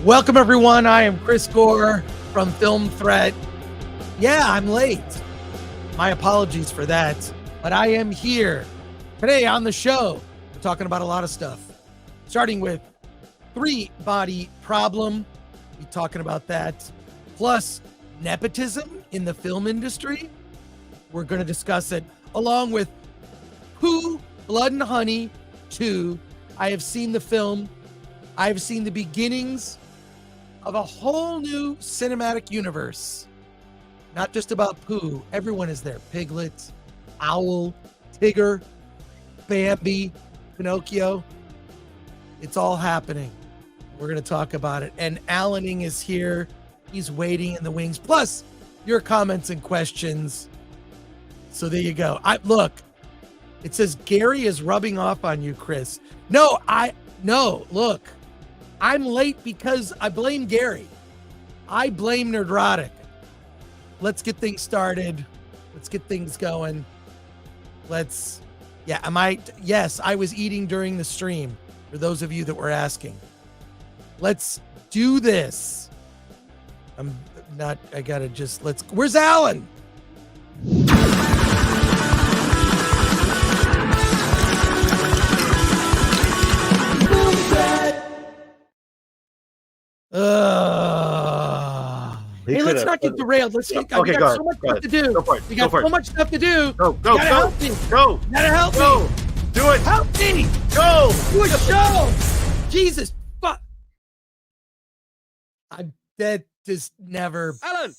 Welcome, everyone. I am Chris Gore from Film Threat. Yeah, I'm late. My apologies for that, but I am here today on the show. We're talking about a lot of stuff, starting with three-body problem. We're talking about that, plus nepotism in the film industry. We're going to discuss it, along with Pooh, Blood and Honey 2. I have seen the film. I've seen the beginnings of a whole new cinematic universe. Not just about Pooh. Everyone is there. Piglet, Owl, Tigger, Bambi, Pinocchio. It's all happening. We're going to talk about it. And Alan Ng is here. He's waiting in the wings. Plus, your comments and questions. So there you go. Look, it says Gary is rubbing off on you, Chris. No, look. I'm late because I blame Gary. I blame Nerdrotic. Let's get things started. Let's get things going. Yes, I was eating during the stream, for those of you that were asking. Let's do this. Where's Alan? Hey, let's not get derailed. We got so much stuff to do. We got so much stuff to do. Go. You gotta help me. Do it. Help me. Go. Do a show. Jesus fuck. That just never. Alan.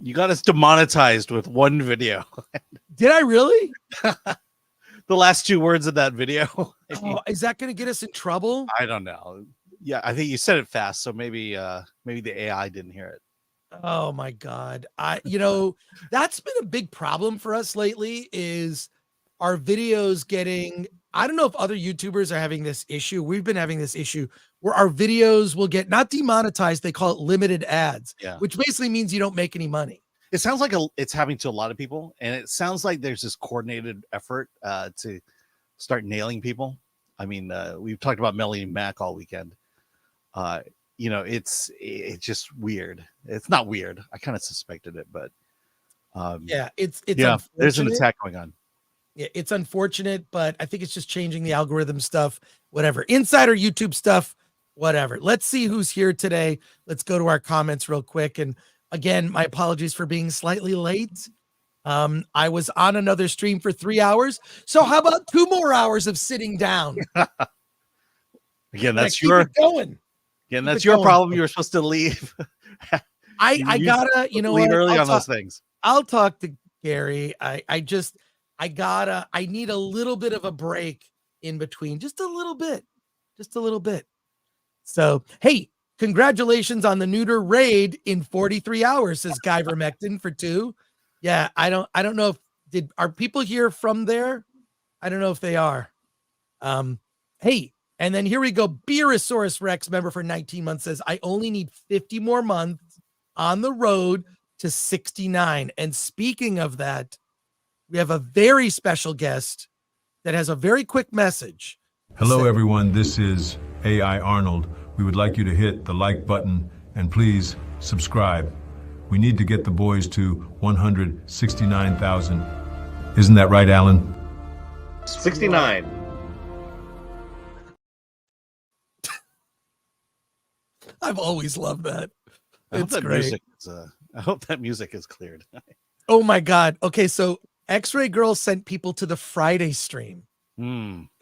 You got us demonetized with one video. Did I really? The last two words of that video. Oh, is that going to get us in trouble? I don't know. Yeah, I think you said it fast, so maybe the AI didn't hear it. Oh my God. That's been a big problem for us lately is our videos getting, I don't know if other YouTubers are having this issue. We've been having this issue where our videos will get not demonetized. They call it limited ads, which basically means you don't make any money. It sounds like it's happening to a lot of people, and it sounds like there's this coordinated effort to start nailing people. I mean, we've talked about Melanie Mac all weekend. It's just weird. It's not weird. I kind of suspected it, but it's there's an attack going on. Yeah, it's unfortunate, but I think it's just changing the algorithm stuff, whatever. Insider YouTube stuff, whatever. Let's see who's here today. Let's go to our comments real quick. And again, my apologies for being slightly late. I was on another stream for 3 hours. So how about 2 more hours of sitting down? Again, that's your going. Again, that's your problem. You were supposed to leave. I gotta, leave early on those things. I'll talk to Gary. I need a little bit of a break in between, just a little bit. So, hey, congratulations on the neuter raid in 43 hours, says Guy Vermectin for 2. Yeah, I don't know are people here from there? I don't know if they are. Hey, and then here we go. Beerosaurus Rex member for 19 months says, I only need 50 more months on the road to 69. And speaking of that, we have a very special guest that has a very quick message. Hello, everyone. This is AI Arnold. We would like you to hit the like button and please subscribe. We need to get the boys to 169,000. Isn't that right, Alan? 69. I've always loved that. It's great. I hope that music is cleared. Oh my God. Okay, so X-Ray Girl sent people to the Friday stream.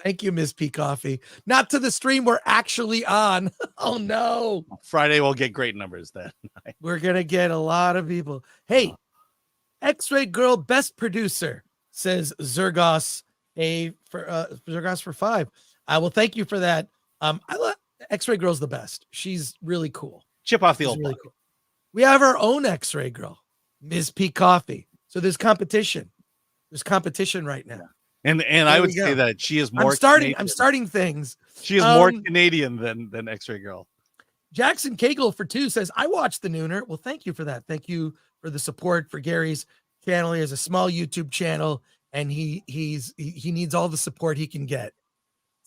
Thank you, Ms. P Coffee. Not to the stream we're actually on. Oh no. Friday will get great numbers then. We're gonna get a lot of people. Hey, X-Ray Girl best producer, says Zergos Zergos for 5. Well, thank you for that. I love X-Ray Girl's the best. She's really cool. Chip off the old really cool. We have our own X-Ray Girl, Ms. P Coffee. So there's competition. There's competition right now. And I would say that she is more. I'm starting things. She is more Canadian than X-Ray Girl. Jackson Cagle for 2 says, I watched the Nooner. Well, thank you for that. Thank you for the support for Gary's channel. He has a small YouTube channel and he needs all the support he can get.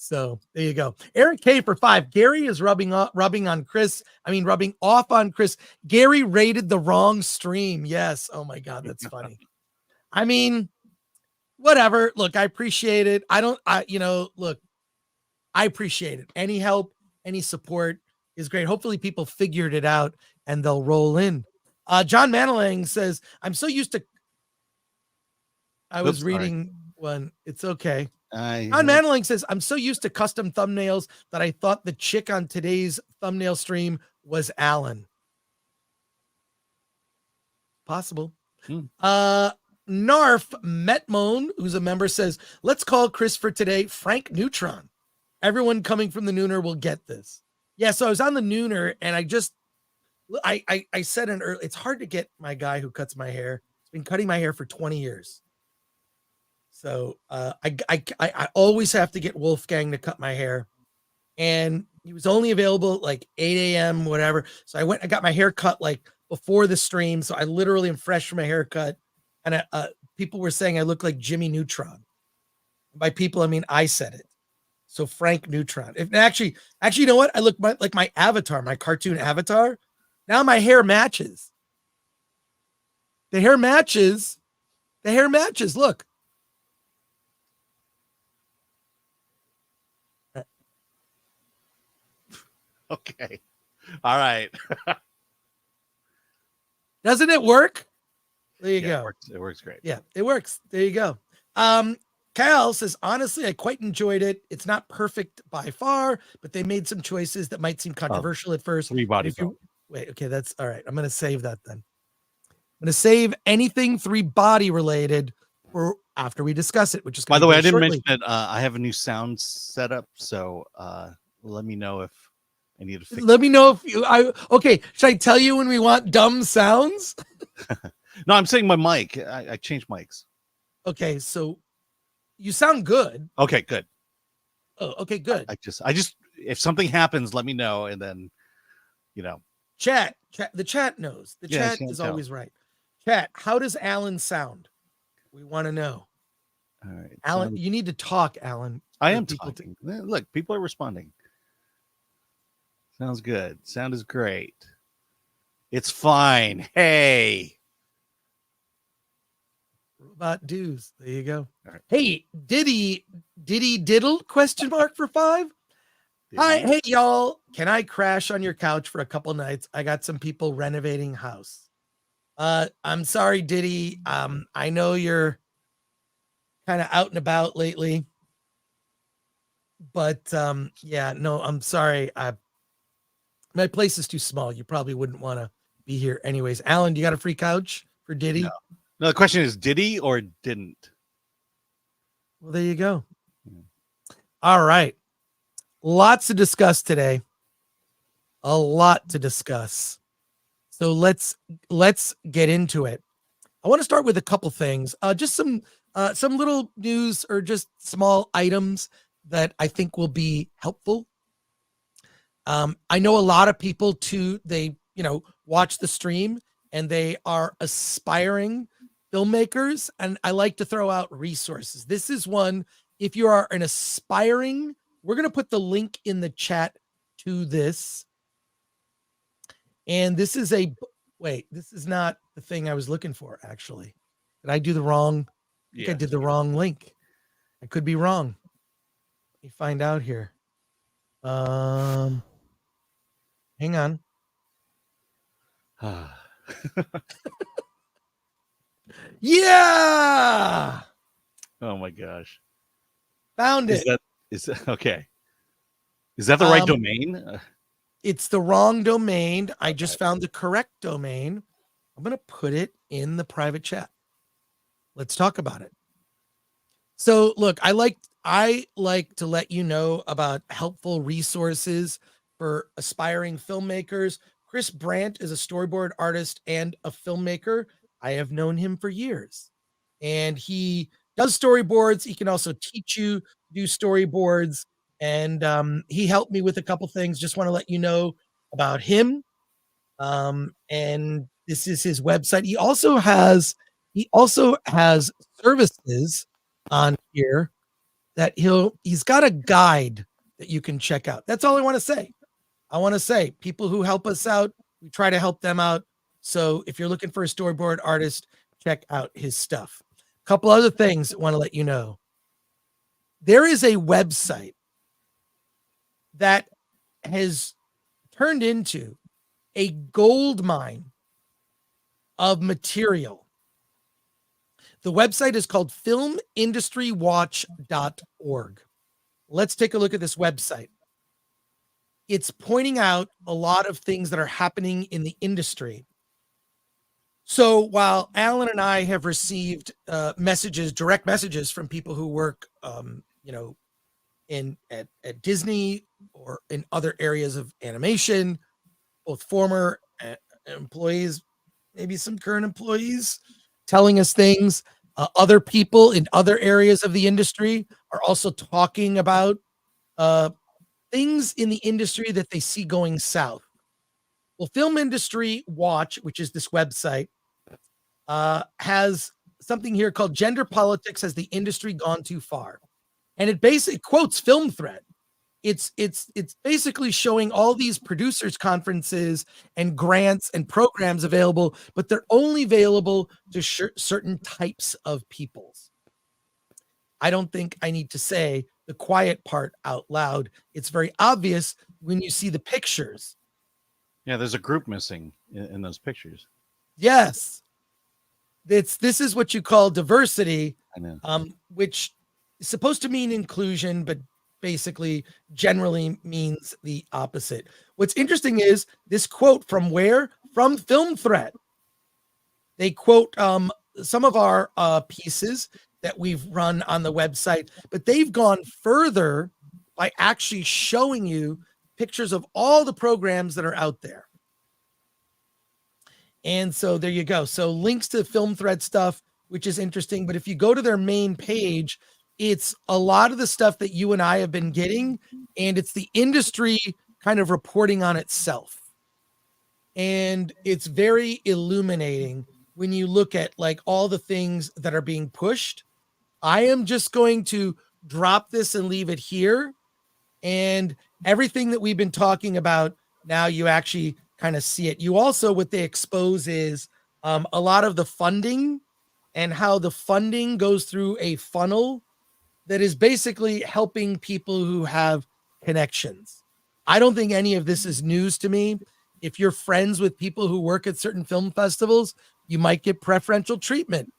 So there you go. Aaron K for 5. Gary is rubbing off on Chris. Rubbing off on Chris. Gary rated the wrong stream. Yes. Oh my God, that's funny. Whatever. Look, I appreciate it. Look, I appreciate it. Any help, any support is great. Hopefully people figured it out and they'll roll in. John Manalang says, I'm so used to. I was reading one. It's okay. John Manaling says, I'm so used to custom thumbnails that I thought the chick on today's thumbnail stream was Alan. Possible. Narf Metmone, who's a member, says, let's call Chris for today Frank Neutron. Everyone coming from the Nooner will get this. Yeah, so I was on the Nooner and I said it's hard to get my guy who cuts my hair. He's been cutting my hair for 20 years. So I always have to get Wolfgang to cut my hair, and he was only available at like 8 a.m. whatever. So I got my hair cut like before the stream. So I literally am fresh from my haircut, and people were saying I look like Jimmy Neutron. By people, I mean I said it. So Frank Neutron. Actually, you know what? I look like my avatar, my cartoon avatar. Now my hair matches. The hair matches. Look. Okay. All right. Doesn't it work? There you go. It works great. Yeah, it works. There you go. Cal says, honestly, I quite enjoyed it. It's not perfect by far, but they made some choices that might seem controversial at first. 3 body. Wait, okay, that's all right. I'm going to save that then. I'm going to save anything 3 body related for after we discuss it, which is, by the way, I didn't mention that I have a new sound setup. So let me know if I need to fix Let me know if okay. Should I tell you when we want dumb sounds? No, I'm saying my mic. I changed mics. Okay, so you sound good. Okay, good. Oh, okay, good. I just if something happens, let me know, and then Chat. The chat knows. The chat is always right. Chat. How does Alan sound? We want to know. All right, Alan, you need to talk, Alan. I am talking. Look, people are responding. Sounds good. Sound is great. It's fine. Hey. Robot dues. There you go. All right. Hey, Diddy diddle ? For 5. Hi, hey y'all. Can I crash on your couch for a couple nights? I got some people renovating house. I'm sorry, Diddy. I know you're kind of out and about lately, but yeah, no, I'm sorry. My place is too small. You probably wouldn't want to be here anyways. Alan, you got a free couch for Diddy? No, the question is, did he or didn't? Well, there you go. All right. Lots to discuss today. A lot to discuss. So let's get into it. I want to start with a couple things. Just some little news or just small items that I think will be helpful. I know a lot of people too, they, watch the stream and they are aspiring filmmakers. And I like to throw out resources. This is one, if you are an aspiring, we're going to put the link in the chat to this. And this is this is not the thing I was looking for, actually. Did I do the wrong? I think I did the wrong link. I could be wrong. Let me find out here. Hang on. Yeah. Oh my gosh. Found it. Is that okay? Is that the right domain? It's the wrong domain. I just found the correct domain. I'm going to put it in the private chat. Let's talk about it. So look, I like to let you know about helpful resources for aspiring filmmakers. Chris Brandt is a storyboard artist and a filmmaker. I have known him for years, and he does storyboards. He can also teach you to do storyboards, and he helped me with a couple things. Just want to let you know about him. And this is his website. He also has services on here. that he's got a guide that you can check out. That's all I want to say. I want to say people who help us out, we try to help them out. So if you're looking for a storyboard artist, check out his stuff. A couple other things I want to let you know. There is a website that has turned into a gold mine of material. The website is called filmindustrywatch.org. Let's take a look at this website. It's pointing out a lot of things that are happening in the industry. So while Alan and I have received direct messages from people who work, at Disney or in other areas of animation, both former employees, maybe some current employees, telling us things. Other people in other areas of the industry are also talking about things in the industry that they see going south. Well, Film Industry Watch, which is this website, has something here called Gender Politics Has the Industry Gone Too Far? And it basically quotes Film Threat. It's basically showing all these producers conferences and grants and programs available, but they're only available to certain types of peoples. I don't think I need to say the quiet part out loud. It's very obvious when you see the pictures. Yeah, there's a group missing in those pictures. Yes. This is what you call diversity, I know. Which is supposed to mean inclusion, but basically generally means the opposite. What's interesting is this quote from where? From Film Threat. They quote some of our pieces that we've run on the website, but they've gone further by actually showing you pictures of all the programs that are out there. And so there you go. So links to Film Threat stuff, which is interesting. But if you go to their main page, it's a lot of the stuff that you and I have been getting, and it's the industry kind of reporting on itself. And it's very illuminating when you look at like all the things that are being pushed. I am just going to drop this and leave it here. And everything that we've been talking about, now you actually kind of see it. You also, what they expose is a lot of the funding and how the funding goes through a funnel that is basically helping people who have connections. I don't think any of this is news to me. If you're friends with people who work at certain film festivals, you might get preferential treatment.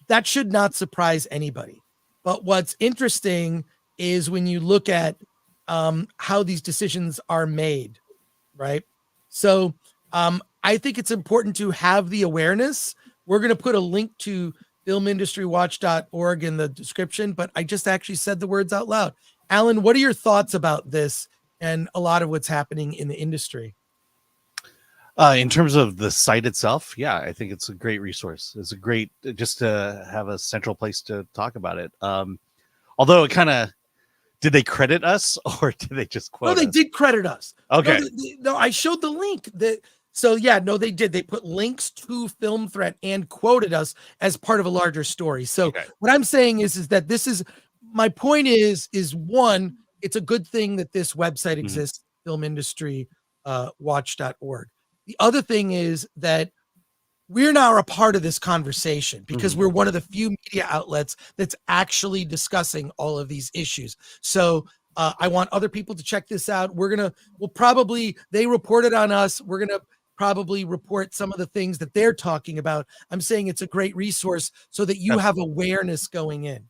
That should not surprise anybody. But what's interesting is when you look at how these decisions are made, right? So I think it's important to have the awareness. We're going to put a link to filmindustrywatch.org in the description, but I just actually said the words out loud. Alan, what are your thoughts about this and a lot of what's happening in the industry? In terms of the site itself, yeah, I think it's a great resource. It's a great, just to have a central place to talk about it. Although it kind of, did they credit us or did they just quote us? No, they did credit us. Okay. No, I showed the link. So yeah, no, they did. They put links to Film Threat and quoted us as part of a larger story. So what I'm saying is that this is, my point is one, it's a good thing that this website exists, filmindustrywatch.org. The other thing is that we're now a part of this conversation because we're one of the few media outlets that's actually discussing all of these issues. So I want other people to check this out. They reported on us. We're going to probably report some of the things that they're talking about. I'm saying it's a great resource so that you have awareness going in.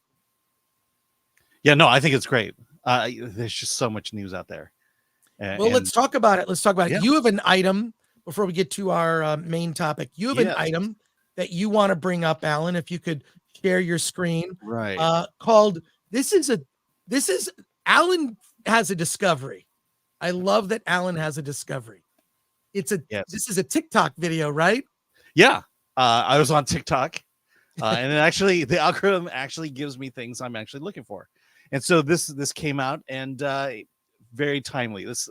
Yeah, no, I think it's great. There's just so much news out there. Let's talk about it. Yeah. You have an item before we get to our main topic. You have an item that you want to bring up, Alan, if you could share your screen. Right. Called, Alan has a discovery. I love that Alan has a discovery. This is a TikTok video, right? Yeah. I was on TikTok and it actually, the algorithm actually gives me things I'm actually looking for. And so this came out and very timely. This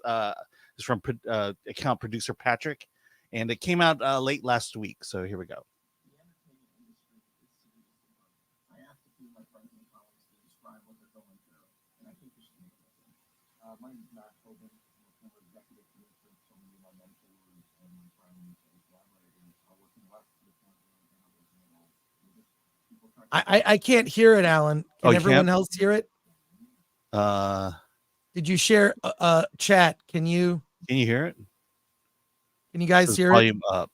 is from account producer Patrick, and it came out late last week. So here we go. I can't hear it, Alan. Oh, Can you everyone can't? else hear it? Did you share chat? Can you hear it? Can you guys Says hear it? volume up.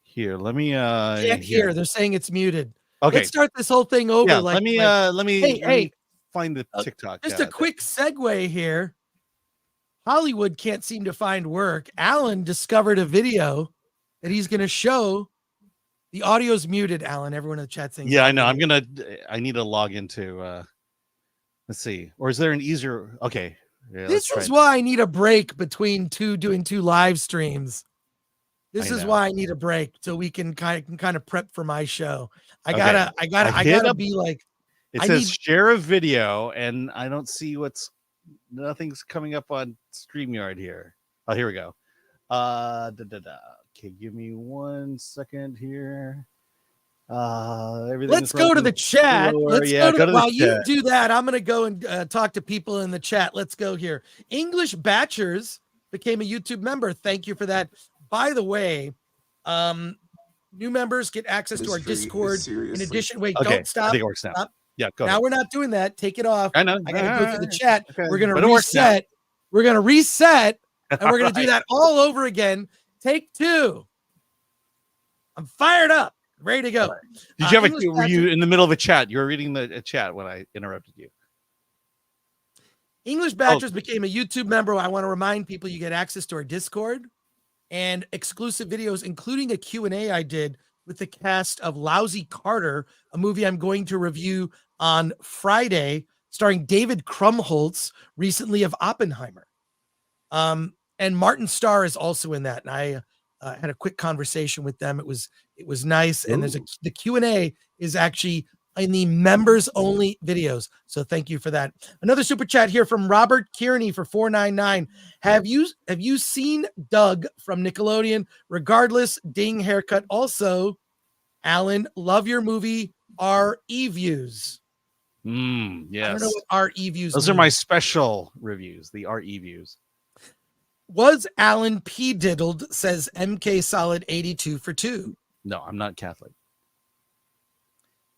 Here, let me Can't hear. They're saying it's muted. Okay. Let's start this whole thing over. Yeah, like, let me hey, find the TikTok. Just a quick segue here. Hollywood can't seem to find work. Alan discovered a video that he's going to show. The audio's muted, Alan. Everyone in the chat saying, yeah, I know. I need to log into let's see. Or is there an easier? Okay. Yeah, this is why I need a break between doing two live streams. This is why I need a break so we can kind of prep for my show. I gotta be like, it says share a video, and I don't see nothing's coming up on StreamYard here. Oh, here we go. Okay, give me 1 second here. Let's go to the chat. While you do that, I'm gonna go and talk to people in the chat. Let's go here. English Batchers became a YouTube member. Thank you for that. By the way, new members get access to our Discord. In addition, don't stop. I think it works now. Stop. Yeah, go now ahead. we're not doing that. Take it off. I know. I gotta go through the chat. Okay. We're gonna reset. We're gonna reset, and we're gonna do that all over again. Take 2. I'm fired up, ready to go. Did you have were you in the middle of a chat? You were reading the chat when I interrupted you. English Batchers became a YouTube member. I want to remind people you get access to our Discord and exclusive videos, including a Q&A I did with the cast of Lousy Carter, a movie I'm going to review on Friday, starring David Krumholtz, recently of Oppenheimer. And Martin Starr is also in that. And I had a quick conversation with them. It was nice. And the Q&A is actually in the members only videos. So thank you for that. Another super chat here from Robert Kearney for $4.99. Have you seen Doug from Nickelodeon? Regardless, ding haircut. Also, Alan, love your movie RE views. Yes. I don't know what RE views Those mean. are my special reviews, the RE views. Was Alan P. diddled, says MK Solid 82 for 2. No, I'm not Catholic.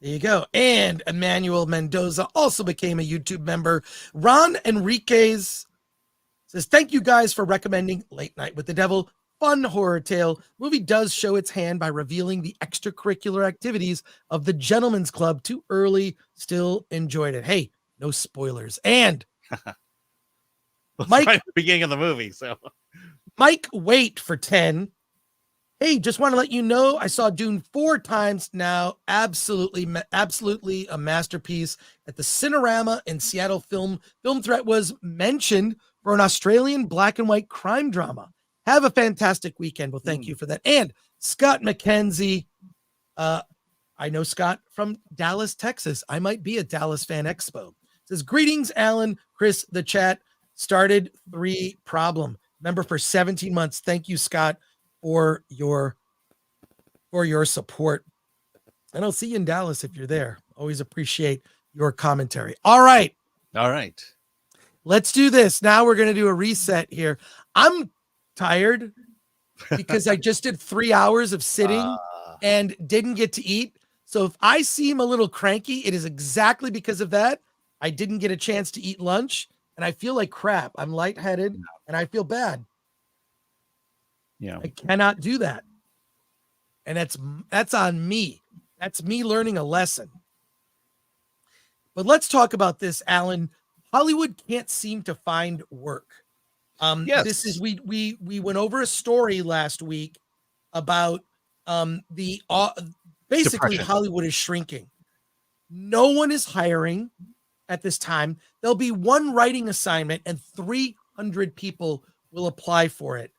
There you go. And Emmanuel Mendoza also became a YouTube member. Ron Enriquez says, thank you guys for recommending Late Night with the Devil. Fun horror tale. Movie does show its hand by revealing the extracurricular activities of the Gentleman's Club too early. Still enjoyed it. Hey, no spoilers. And Mike, right at the beginning of the movie. So Mike Wait for 10. Hey, just want to let you know I saw Dune 4 times now. Absolutely a masterpiece at the Cinerama in Seattle. Film Threat was mentioned for an Australian black and white crime drama. Have a fantastic weekend. Well, thank you for that. And Scott McKenzie, I know Scott from Dallas, Texas. I might be at Dallas Fan Expo. Says, greetings, Alan, Chris, the chat started 3 problem. Member for 17 months. Thank you, Scott, for your support. And I'll see you in Dallas if you're there. Always appreciate your commentary. All right. Let's do this. Now we're going to do a reset here. I'm tired because I just did 3 hours of sitting and didn't get to eat. So if I seem a little cranky, it is exactly because of that. I didn't get a chance to eat lunch and I feel like crap. I'm lightheaded and I feel bad. Yeah, I cannot do that. And that's on me. That's me learning a lesson. But let's talk about this, Alan. Hollywood can't seem to find work. Yes. This is we went over a story last week about the basically Depression. Hollywood is shrinking. No one is hiring at this time. There'll be one writing assignment and 300 people will apply for it.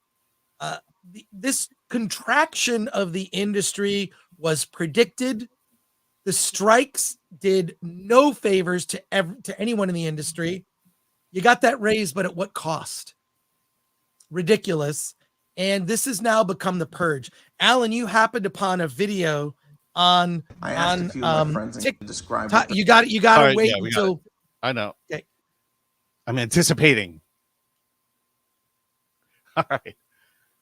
This contraction of the industry was predicted. The strikes did no favors to anyone in the industry. You got that raise, but at what cost? Ridiculous. And this has now become the purge. Alan, you happened upon a video on TikTok. You got to wait until I know. Okay. I'm anticipating. All right.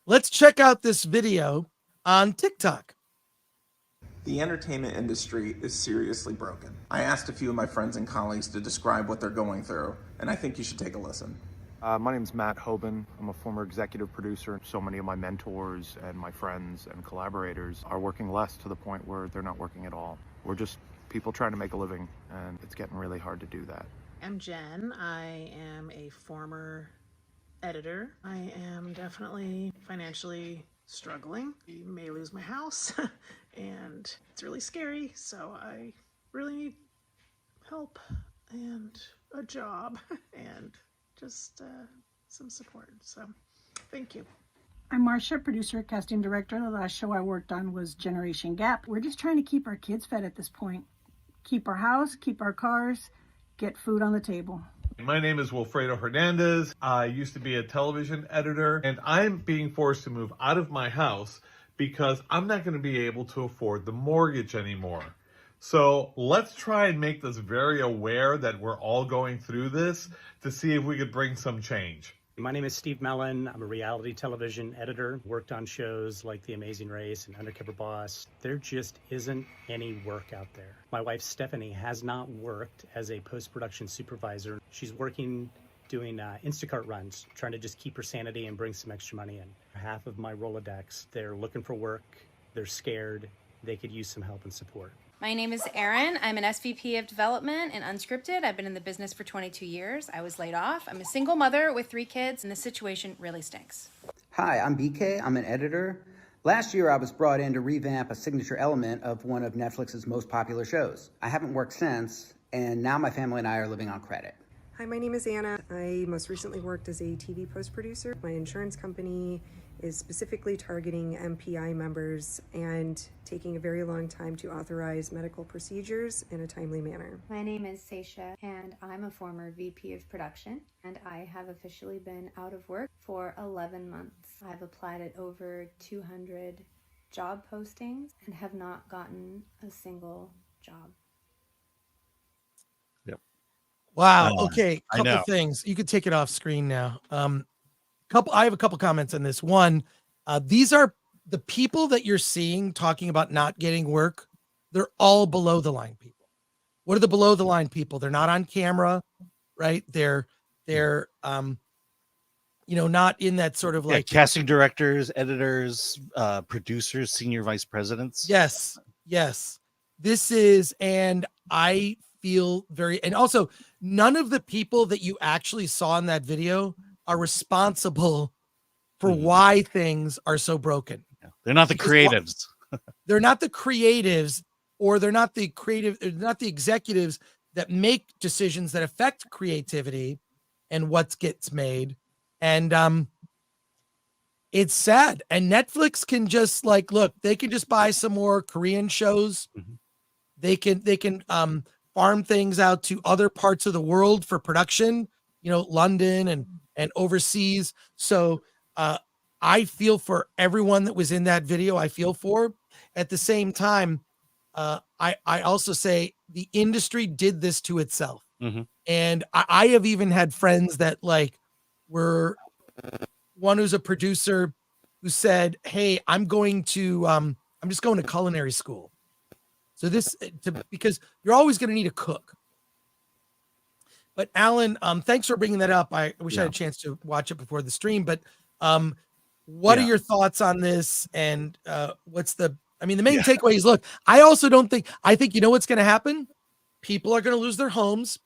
Let's check out this video on TikTok. The entertainment industry is seriously broken. I asked a few of my friends and colleagues to describe what they're going through, and I think you should take a listen. My name's Matt Hoban. I'm a former executive producer. So many of my mentors and my friends and collaborators are working less to the point where they're not working at all. We're just people trying to make a living, and it's getting really hard to do that. I'm Jen. I am a former editor. I am definitely financially struggling. I may lose my house and it's really scary. So I really need help and a job and just some support. So thank you. I'm Marcia, producer, casting director. The last show I worked on was Generation Gap. We're just trying to keep our kids fed at this point. Keep our house, keep our cars, get food on the table. My name is Wilfredo Hernandez. I used to be a television editor, and I'm being forced to move out of my house because I'm not going to be able to afford the mortgage anymore. So let's try and make this very aware that we're all going through this to see if we could bring some change. My name is Steve Mellon. I'm a reality television editor. Worked on shows like The Amazing Race and Undercover Boss. There just isn't any work out there. My wife Stephanie has not worked as a post-production supervisor. She's working doing Instacart runs, trying to just keep her sanity and bring some extra money in. Half of my Rolodex, they're looking for work. They're scared. They could use some help and support. My name is Erin. I'm an SVP of Development and Unscripted. I've been in the business for 22 years. I was laid off. I'm a single mother with 3 kids, and the situation really stinks. Hi, I'm BK. I'm an editor. Last year, I was brought in to revamp a signature element of one of Netflix's most popular shows. I haven't worked since, and now my family and I are living on credit. Hi, my name is Anna. I most recently worked as a TV post-producer. My insurance company is specifically targeting MPI members and taking a very long time to authorize medical procedures in a timely manner. My name is Seisha, and I'm a former VP of production, and I have officially been out of work for 11 months. I've applied at over 200 job postings and have not gotten a single job. Yep. Wow. Okay. I Couple know. things. You could take it off screen now. I have a couple comments on this. One, these are the people that you're seeing talking about not getting work. They're all below the line people. What are the below the line people? They're not on camera, right? They're not in that sort of like casting directors, editors, producers, senior vice presidents. Yes. This is, and I feel and also none of the people that you actually saw in that video are responsible for why things are so broken. They're not the creatives. They're not the creatives, or they're not the executives that make decisions that affect creativity and what gets made. And it's sad. And Netflix can just look, they can just buy some more Korean shows. They can farm things out to other parts of the world for production, London and overseas. So I feel for everyone that was in that video. I feel for. At the same time, I also say the industry did this to itself. And I have even had friends that were one who's a producer who said, hey, I'm just going to culinary school. So because you're always going to need a cook. But Alan, thanks for bringing that up. I wish I had a chance to watch it before the stream, but what are your thoughts on this? And what's the main takeaway is, look, I think you know what's going to happen? People are going to lose their homes.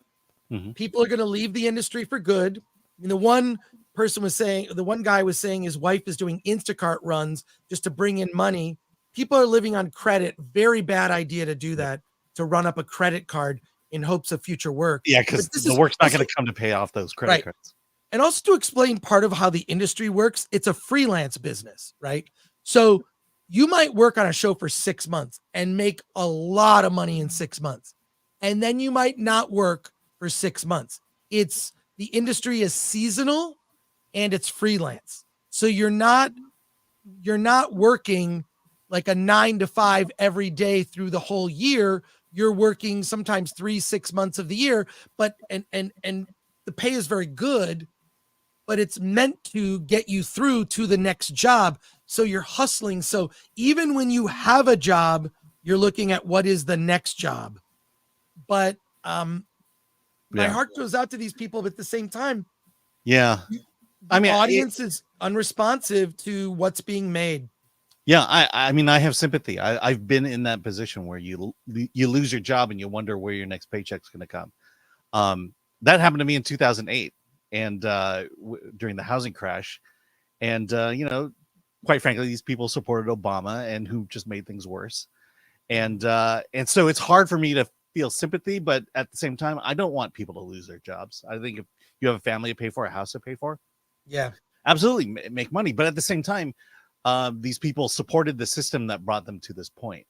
People are going to leave the industry for good. The one guy was saying his wife is doing Instacart runs just to bring in money. People are living on credit. Very bad idea to do that, to run up a credit card in hopes of future work. Yeah, because the work's not going to come to pay off those credit cards. And also to explain part of how the industry works, it's a freelance business, right? So you might work on a show for 6 months and make a lot of money in 6 months. And then you might not work for 6 months. The industry is seasonal and it's freelance. So you're not working like a 9 to 5 every day through the whole year. you're working sometimes 3-6 months of the year, but and the pay is very good, but it's meant to get you through to the next job. So you're hustling. So even when you have a job, you're looking at what is the next job. But my heart goes out to these people, but at the same time, yeah, I mean, audience is unresponsive to what's being made. Yeah, I mean, I have sympathy. I've been in that position where you lose your job and you wonder where your next paycheck's going to come. That happened to me in 2008, and during the housing crash, and quite frankly, these people supported Obama, and who just made things worse, and so it's hard for me to feel sympathy, but at the same time, I don't want people to lose their jobs. I think if you have a family to pay for, a house to pay for, yeah, absolutely make money, but at the same time, these people supported the system that brought them to this point.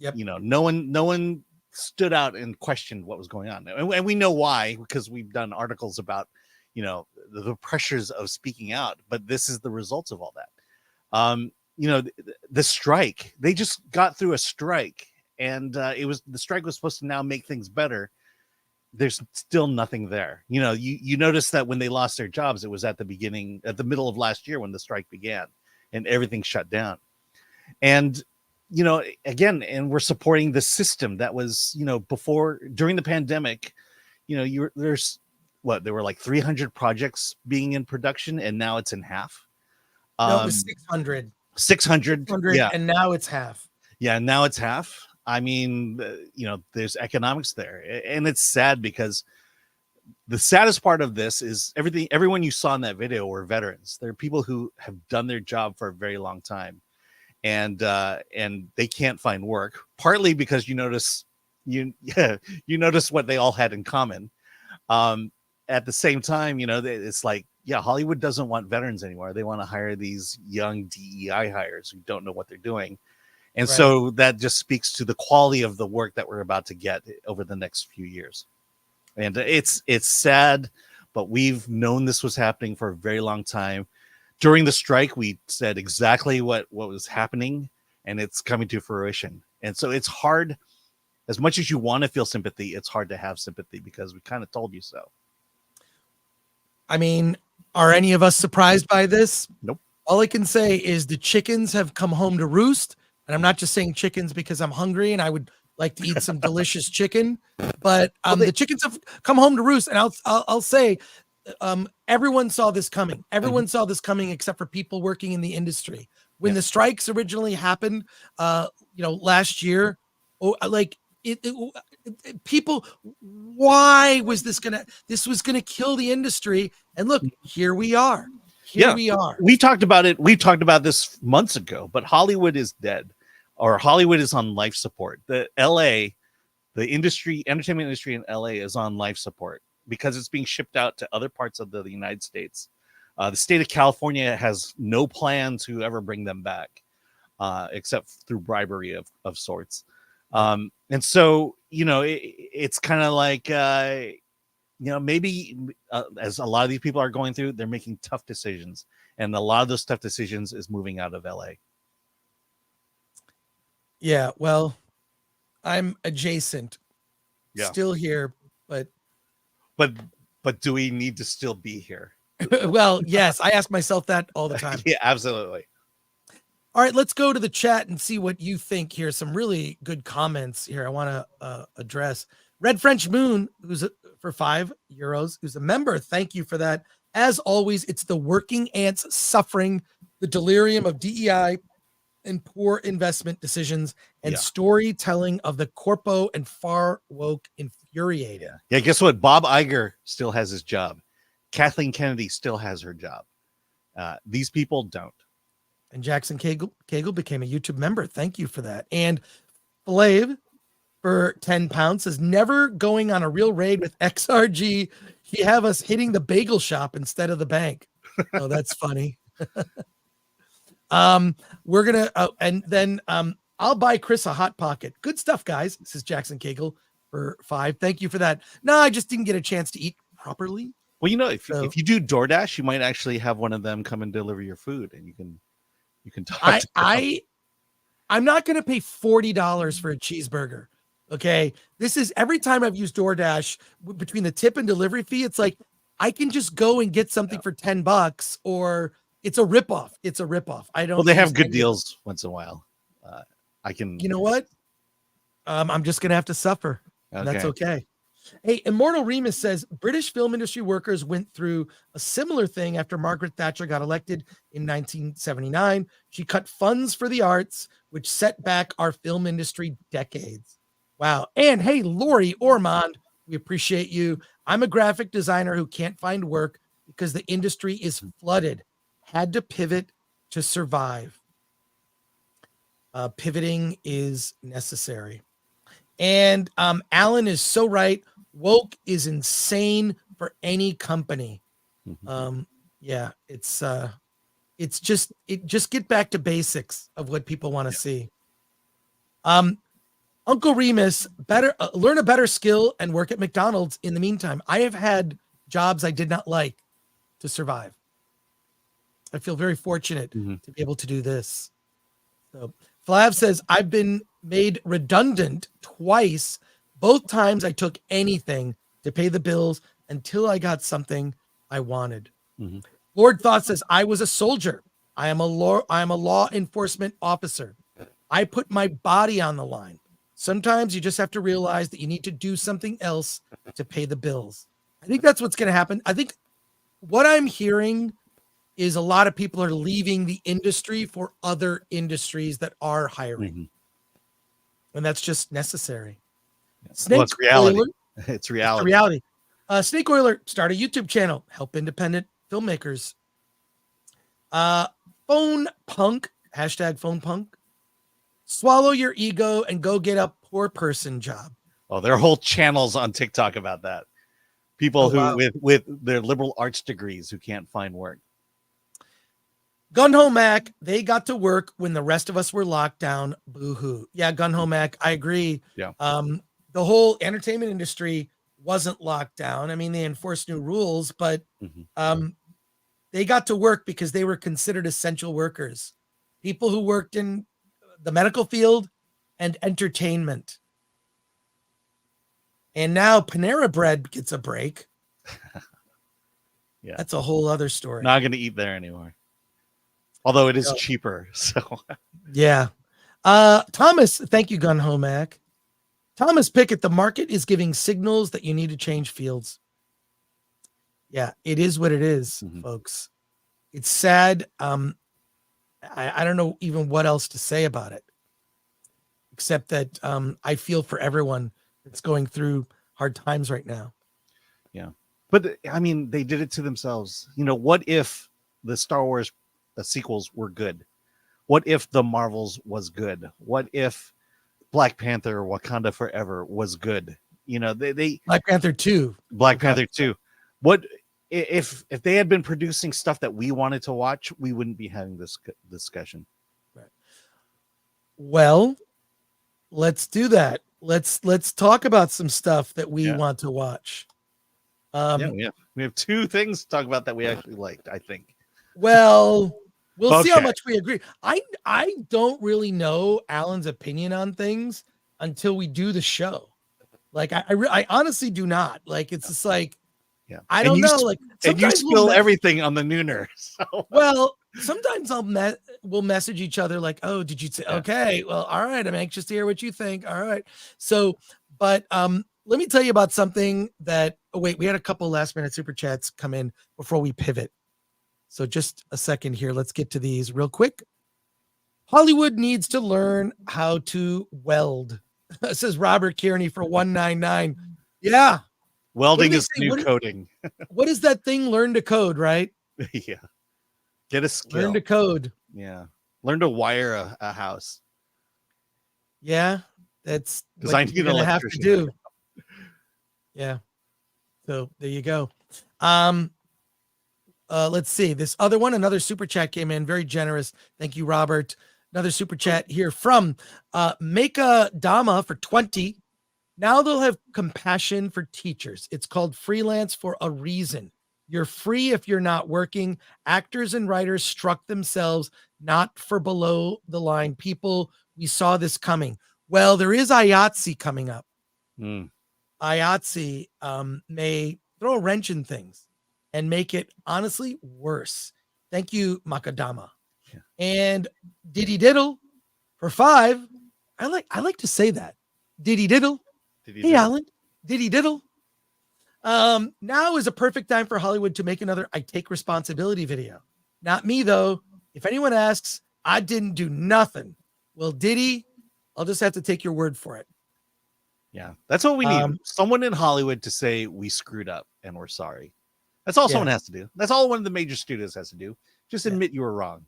Yep. No one stood out and questioned what was going on, and we know why, because we've done articles about the pressures of speaking out. But this is the results of all that. The strike. They just got through a strike, and the strike was supposed to now make things better. There's still nothing there. You notice that when they lost their jobs, it was at the middle of last year when the strike began, and everything shut down. And again, and we're supporting the system that was during the pandemic. There were like 300 projects being in production, and now it's in half. No, it was 600. 600, yeah, and now it's half. Yeah, now it's half. I mean, there's economics there, and it's sad because the saddest part of this is everyone you saw in that video were veterans. They're people who have done their job for a very long time, and they can't find work, partly because you notice what they all had in common. At the same time, it's like, yeah, Hollywood doesn't want veterans anymore. They want to hire these young DEI hires who don't know what they're doing. And Right. So that just speaks to the quality of the work that we're about to get over the next few years. And it's sad, but we've known this was happening for a very long time. During the strike, we said exactly what was happening, and it's coming to fruition. And so it's hard, as much as you want to feel sympathy, it's hard to have sympathy because we kind of told you so. I mean, are any of us surprised by this? Nope. All I can say is the chickens have come home to roost. And I'm not just saying chickens because I'm hungry and I would like to eat some delicious chicken, but the chickens have come home to roost. And I'll say, everyone saw this coming. Everyone saw this coming except for people working in the industry. When the strikes originally happened, last year, people, why was this was gonna kill the industry? And look, here we are. We are. We talked about it. We talked about this months ago, but Hollywood is dead, or Hollywood is on life support. The entertainment industry in LA is on life support because it's being shipped out to other parts of the United States. The state of California has no plan to ever bring them back, except through bribery of sorts. And so, it's kind of like, maybe as a lot of these people are going through, they're making tough decisions. And a lot of those tough decisions is moving out of LA. Yeah, well, I'm adjacent, still here, but do we need to still be here? well, yes, I ask myself that all the time. Yeah, absolutely. All right, let's go to the chat and see what you think here. Some really good comments here I want to address. Red French Moon, who's for €5, who's a member. Thank you for that. As always, it's the working ants suffering the delirium of DEI and poor investment decisions and storytelling of the corpo and far woke infuriating. Yeah, guess what? Bob Iger still has his job. Kathleen Kennedy still has her job. These people don't. And Jackson Cagle became a YouTube member. Thank you for that. And Flav for 10 pounds says, never going on a real raid with XRG. He have us hitting the bagel shop instead of the bank. Oh, that's funny. We're going to, and then I'll buy Chris a Hot Pocket. Good stuff, guys. This is Jackson Cagle for 5. Thank you for that. No, I just didn't get a chance to eat properly. Well, if you do DoorDash, you might actually have one of them come and deliver your food, and you can talk. I'm not going to pay $40 for a cheeseburger. Okay. This is every time I've used DoorDash between the tip and delivery fee. It's like I can just go and get something for $10 or it's a ripoff. It's a ripoff. I don't. Well, they have use good any- deals once in a while. I can. You know what? I'm just going to have to suffer. And that's okay. Hey, Immortal Remus says British film industry workers went through a similar thing after Margaret Thatcher got elected in 1979. She cut funds for the arts, which set back our film industry decades. Wow. And hey, Lori Ormond, we appreciate you. I'm a graphic designer who can't find work because the industry is flooded. Had to pivot to survive. Pivoting is necessary. And Alan is so right. Woke is insane for any company. Yeah, it's just get back to basics of what people want to see. Uncle Remus, better learn a better skill and work at McDonald's in the meantime. I have had jobs I did not like to survive. I feel very fortunate to be able to do this. So Flav says, I've been made redundant twice. Both times I took anything to pay the bills until I got something I wanted. Lord Thought says, I was a soldier. I am a law enforcement officer. I put my body on the line. Sometimes you just have to realize that you need to do something else to pay the bills. I think that's what's going to happen. I think what I'm hearing is a lot of people are leaving the industry for other industries that are hiring. And that's just necessary. Snake It's reality. Oiler, It's reality. it's reality. Snake Oiler, start a YouTube channel. Help independent filmmakers. Phone Punk, hashtag Phone Punk. Swallow your ego and go get a poor person job. Oh, there are whole channels on TikTok about that. People with their liberal arts degrees who can't find work. Gun Ho Mac, they got to work when the rest of us were locked down. Boo-hoo. Yeah, Gun Ho Mac, I agree. Yeah. The whole entertainment industry wasn't locked down. I mean, they enforced new rules, but they got to work because they were considered essential workers. People who worked in the medical field and entertainment. And now Panera Bread gets a break. Yeah. That's a whole other story. Not going to eat there anymore. Although it is cheaper. So yeah. Thomas, thank you, Gun Ho Mac. Thomas Pickett, the market is giving signals that you need to change fields. Yeah, it is what it is, folks. It's sad. I don't know even what else to say about it, except that I feel for everyone that's going through hard times right now. Yeah. But I mean, they did it to themselves. You know, what if the Star Wars sequels were good? What if the Marvels was good? What if Black Panther Wakanda Forever was good? You know, they Black Panther 2. Black Panther 2. What if they had been producing stuff that we wanted to watch, we wouldn't be having this discussion. Right. Well, let's do that. Let's talk about some stuff that we want to watch. We have two things to talk about that we actually liked, I think. Well, we'll see how much we agree. I don't really know Alan's opinion on things until we do the show. Like I honestly do not. Like it's just like I don't know. Like and you spill everything on the nooner. So. Well, sometimes we'll message each other like, "Oh, did you say okay? Well, all right. I'm anxious to hear what you think. All right." So, but let me tell you about something that. Oh, wait, we had a couple last minute super chats come in before we pivot. So just a second here. Let's get to these real quick. Hollywood needs to learn how to weld. Says Robert Kearney for 199. Yeah. Welding is new coding. What is that thing? Learn to code, right? Yeah. Get a skill. Learn to code. Yeah. Learn to wire a house. Yeah. That's because I need an electrician. Have to do. Yeah. So there you go. Let's see this other one. Another super chat came in. Very generous. Thank you, Robert. Another super chat here from Meka Dama for 20. Now they'll have compassion for teachers. It's called freelance for a reason. You're free if you're not working. Actors and writers struck themselves, not for below the line people. We saw this coming. Well, there is IATSE coming up. Mm. IATSE may throw a wrench in things and make it honestly worse. Thank you, Makadama. Yeah. And Diddy Diddle for 5. I like to say that. Diddy Diddle. Hey, Alan. Diddy Diddle. Now is a perfect time for Hollywood to make another I Take Responsibility video. Not me, though. If anyone asks, I didn't do nothing. Well, Diddy, I'll just have to take your word for it. Yeah, that's what we need. Someone in Hollywood to say we screwed up and we're sorry. That's all someone has to do. That's all one of the major studios has to do. Just admit you were wrong.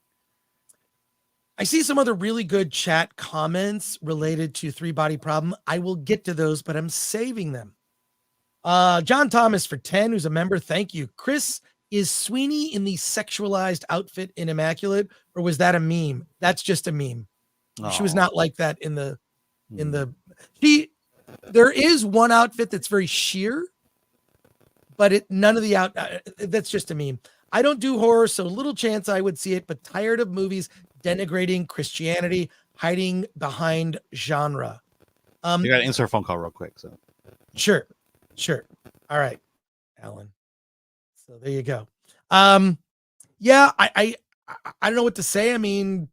I see some other really good chat comments related to Three Body Problem. I will get to those, but I'm saving them. John Thomas for 10, who's a member. Thank you. Chris, is Sweeney in the sexualized outfit in Immaculate, or was that a meme? That's just a meme. She was not like that in the there is one outfit that's very sheer, but none of the that's just a meme. I don't do horror, so little chance I would see it, but tired of movies denigrating Christianity, hiding behind genre. You got to answer a phone call real quick. So Sure. All right, Alan. So there you go. Yeah, I don't know what to say. I mean,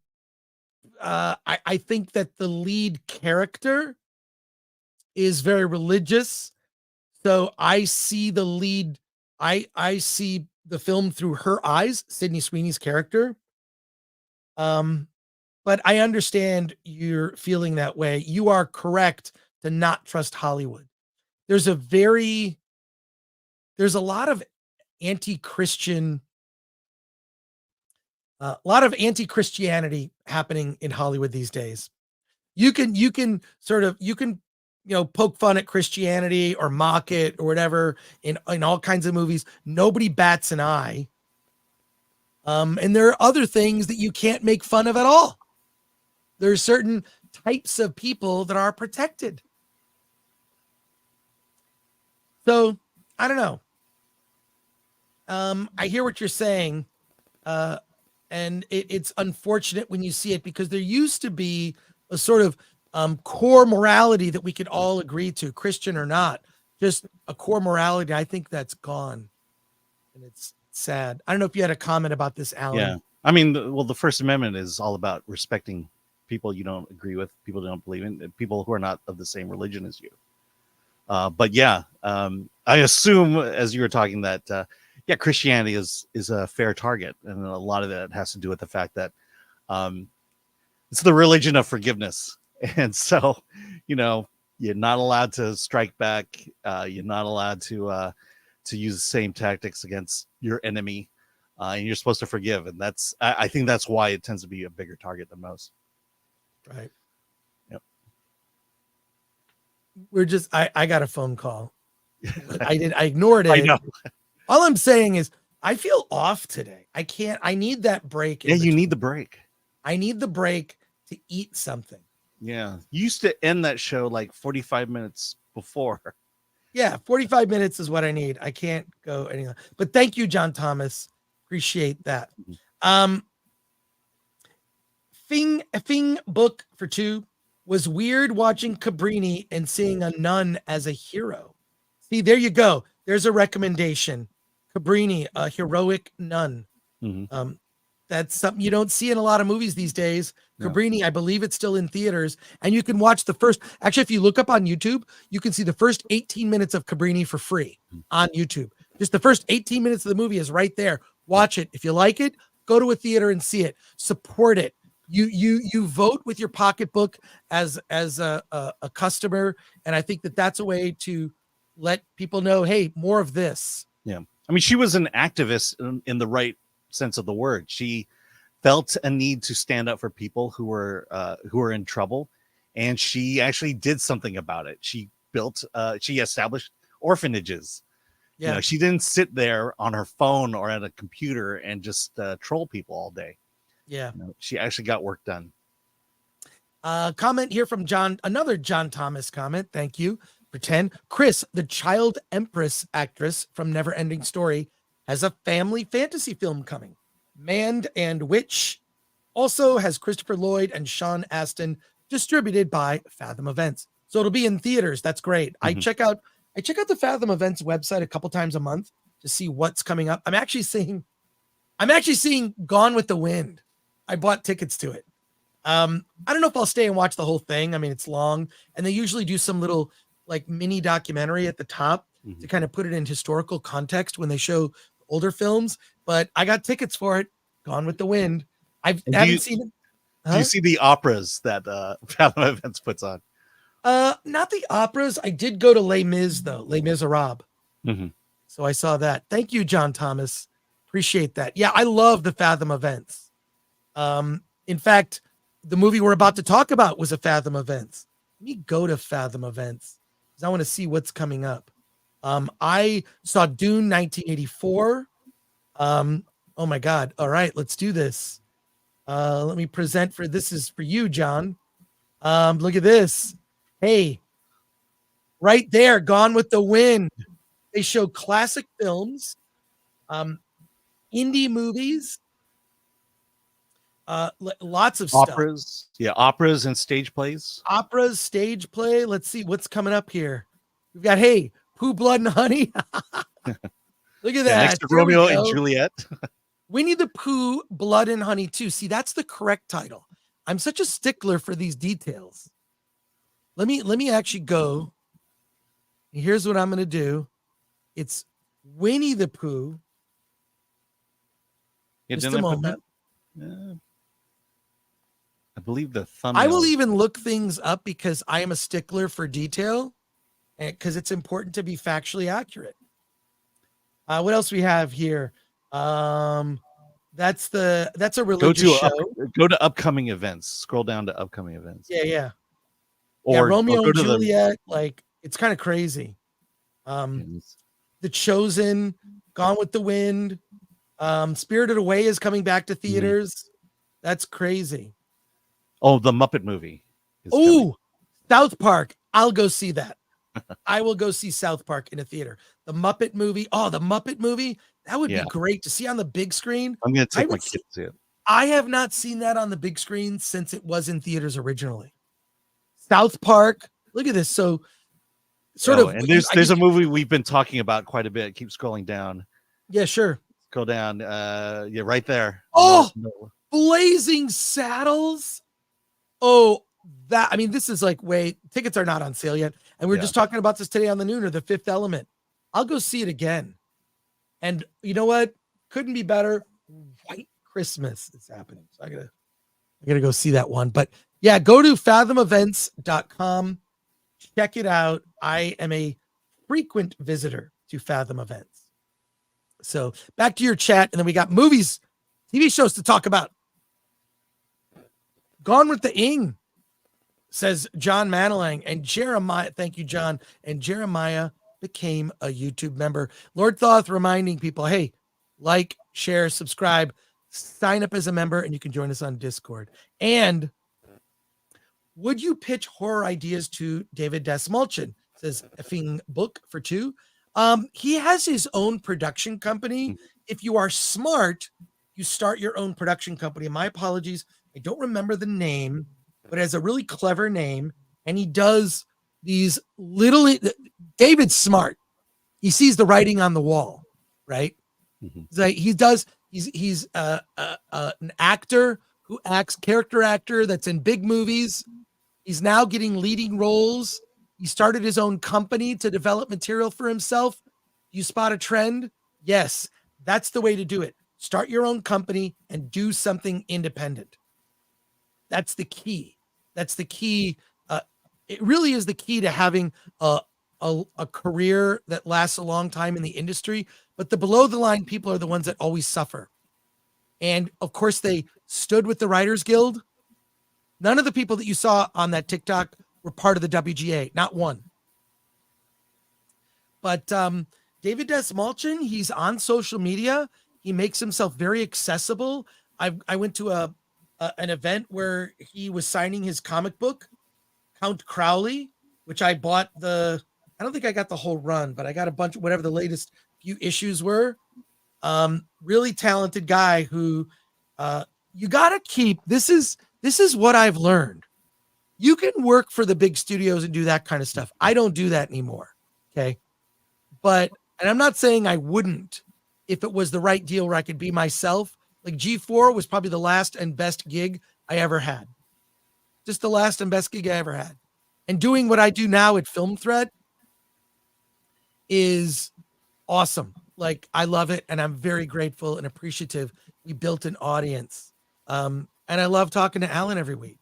I think that the lead character is very religious. So I see the lead, I see the film through her eyes, Sydney Sweeney's character. But I understand you're feeling that way. You are correct to not trust Hollywood. There's a lot of anti-Christian, a lot of anti-Christianity happening in Hollywood these days. You can poke fun at Christianity or mock it or whatever in all kinds of movies. Nobody bats an eye. And there are other things that you can't make fun of at all. There are certain types of people that are protected. So I don't know. I hear what you're saying. And it's unfortunate when you see it, because there used to be a sort of core morality that we could all agree to, Christian or not, just a core morality. I think that's gone, and it's sad. I don't know if you had a comment about this, Alan. yeah, I mean, the First Amendment is all about respecting people you don't agree with, people who don't believe in, people who are not of the same religion as you. But yeah, I assume as you were talking that Christianity is a fair target, and a lot of that has to do with the fact that it's the religion of forgiveness, and so you're not allowed to strike back. You're not allowed to use the same tactics against your enemy, and you're supposed to forgive. And I think that's why it tends to be a bigger target than most. Right. Yep. I got a phone call. I ignored it. I know. All I'm saying is I feel off today. I need that break. Yeah, you need the break. I need the break to eat something. Yeah. You used to end that show like 45 minutes before. Yeah, 45 minutes is what I need. I can't go any longer. But thank you, John Thomas. Appreciate that. Fing book for 2 was weird watching Cabrini and seeing a nun as a hero. See, there you go. There's a recommendation. Cabrini, a heroic nun. Mm-hmm. That's something you don't see in a lot of movies these days. No. Cabrini, I believe it's still in theaters, and you can watch actually, if you look up on YouTube, you can see the first 18 minutes of Cabrini for free on YouTube. Just the first 18 minutes of the movie is right there. Watch it. If you like it, go to a theater and see it. Support it. You vote with your pocketbook as a customer, and I think that's a way to let people know, hey, more of this. Yeah. I mean, she was an activist in the right sense of the word. She felt a need to stand up for people who were in trouble, and she actually did something about it. She established orphanages. Yeah. She didn't sit there on her phone or at a computer and just troll people all day. Yeah. She actually got work done. Comment here from John, another John Thomas comment. Thank you. Pretend Chris, the child empress actress from Neverending Story, has a family fantasy film coming. Mand and Witch also has Christopher Lloyd and Sean Astin distributed by Fathom Events. So it'll be in theaters. That's great. I check out the Fathom Events website a couple times a month to see what's coming up. I'm actually seeing Gone with the Wind. I bought tickets to it. I don't know if I'll stay and watch the whole thing. I mean, it's long, and they usually do some little like mini documentary at the top to kind of put it in historical context when they show older films. But I got tickets for it. Gone with the Wind. I haven't seen it. Do you see the operas that Fathom Events puts on? Not the operas. I did go to Les Mis though. Les Miserables. So I saw that. Thank you, John Thomas. Appreciate that. Yeah, I love the Fathom Events. In fact, the movie we're about to talk about was a Fathom Events. Let me go to Fathom Events because I want to see what's coming up. I saw Dune 1984. Oh my God. All right, let's do this. Let me present this is for you, John. Look at this. Hey, right there, Gone with the Wind. They show classic films, indie movies, lots of operas. stuff. Yeah, operas and stage plays. Operas, stage play. Let's see what's coming up here. We've got, hey, Pooh, Blood, and Honey. Look at that. Next to Romeo and Juliet. Winnie-the-Pooh, Blood and Honey 2. See, that's the correct title. I'm such a stickler for these details. Let me actually go. Here's what I'm going to do. It's Winnie-the-Pooh. Just a moment. I believe the thumbnail. I will even look things up because I am a stickler for detail and because it's important to be factually accurate. What else we have here? That's a religious show. Go to upcoming events. Scroll down to upcoming events. Yeah. Or Romeo and Juliet, like it's kind of crazy. The Chosen, Gone with the Wind, Spirited Away is coming back to theaters. That's crazy. Oh, the Muppet movie. Oh, South Park. I'll go see that. I will go see South Park in a theater. The Muppet movie. Oh, the Muppet movie. That would be great to see on the big screen. I'm going to take my kids to see it. I have not seen that on the big screen since it was in theaters originally. South Park. Look at this. So and there's a movie we've been talking about quite a bit. Keep scrolling down. Yeah, sure. Scroll down. Yeah, right there. Oh, Blazing Saddles. Oh, this is like, wait, tickets are not on sale yet. And we were just talking about this today on the Nooner, The Fifth Element. I'll go see it again. And you know what? Couldn't be better. White Christmas is happening. So I gotta go see that one. But yeah, go to fathomevents.com. Check it out. I am a frequent visitor to Fathom Events. So back to your chat. And then we got movies, TV shows to talk about. Gone with the Ng, says John Manilang, and Jeremiah. Thank you, John. And Jeremiah became a YouTube member. Lord Thoth reminding people, hey, like, share, subscribe, sign up as a member, and you can join us on Discord. And would you pitch horror ideas to David Desmulchin? Says effing book for two. He has his own production company. If you are smart, you start your own production company. My apologies. I don't remember the name, but it has a really clever name. And he does these little, David's smart. He sees the writing on the wall, right? He's an actor who acts, character actor that's in big movies. He's now getting leading roles. He started his own company to develop material for himself. You spot a trend? Yes, that's the way to do it. Start your own company and do something independent. That's the key. That's the key. It really is the key to having a career that lasts a long time in the industry. But the below the line people are the ones that always suffer. And of course, they stood with the Writers Guild. None of the people that you saw on that TikTok were part of the WGA, not one. But David Desmulchin, he's on social media. He makes himself very accessible. I went to an event where he was signing his comic book, Count Crowley, which I bought I don't think I got the whole run, but I got a bunch of whatever the latest few issues were. Really talented guy who you got to keep. This is what I've learned. You can work for the big studios and do that kind of stuff. I don't do that anymore. Okay. And I'm not saying I wouldn't if it was the right deal where I could be myself. Like G4 was probably the last and best gig I ever had. Just the last and best gig I ever had. And doing what I do now at Film Threat is awesome. Like, I love it, and I'm very grateful and appreciative. We built an audience. And I love talking to Alan every week.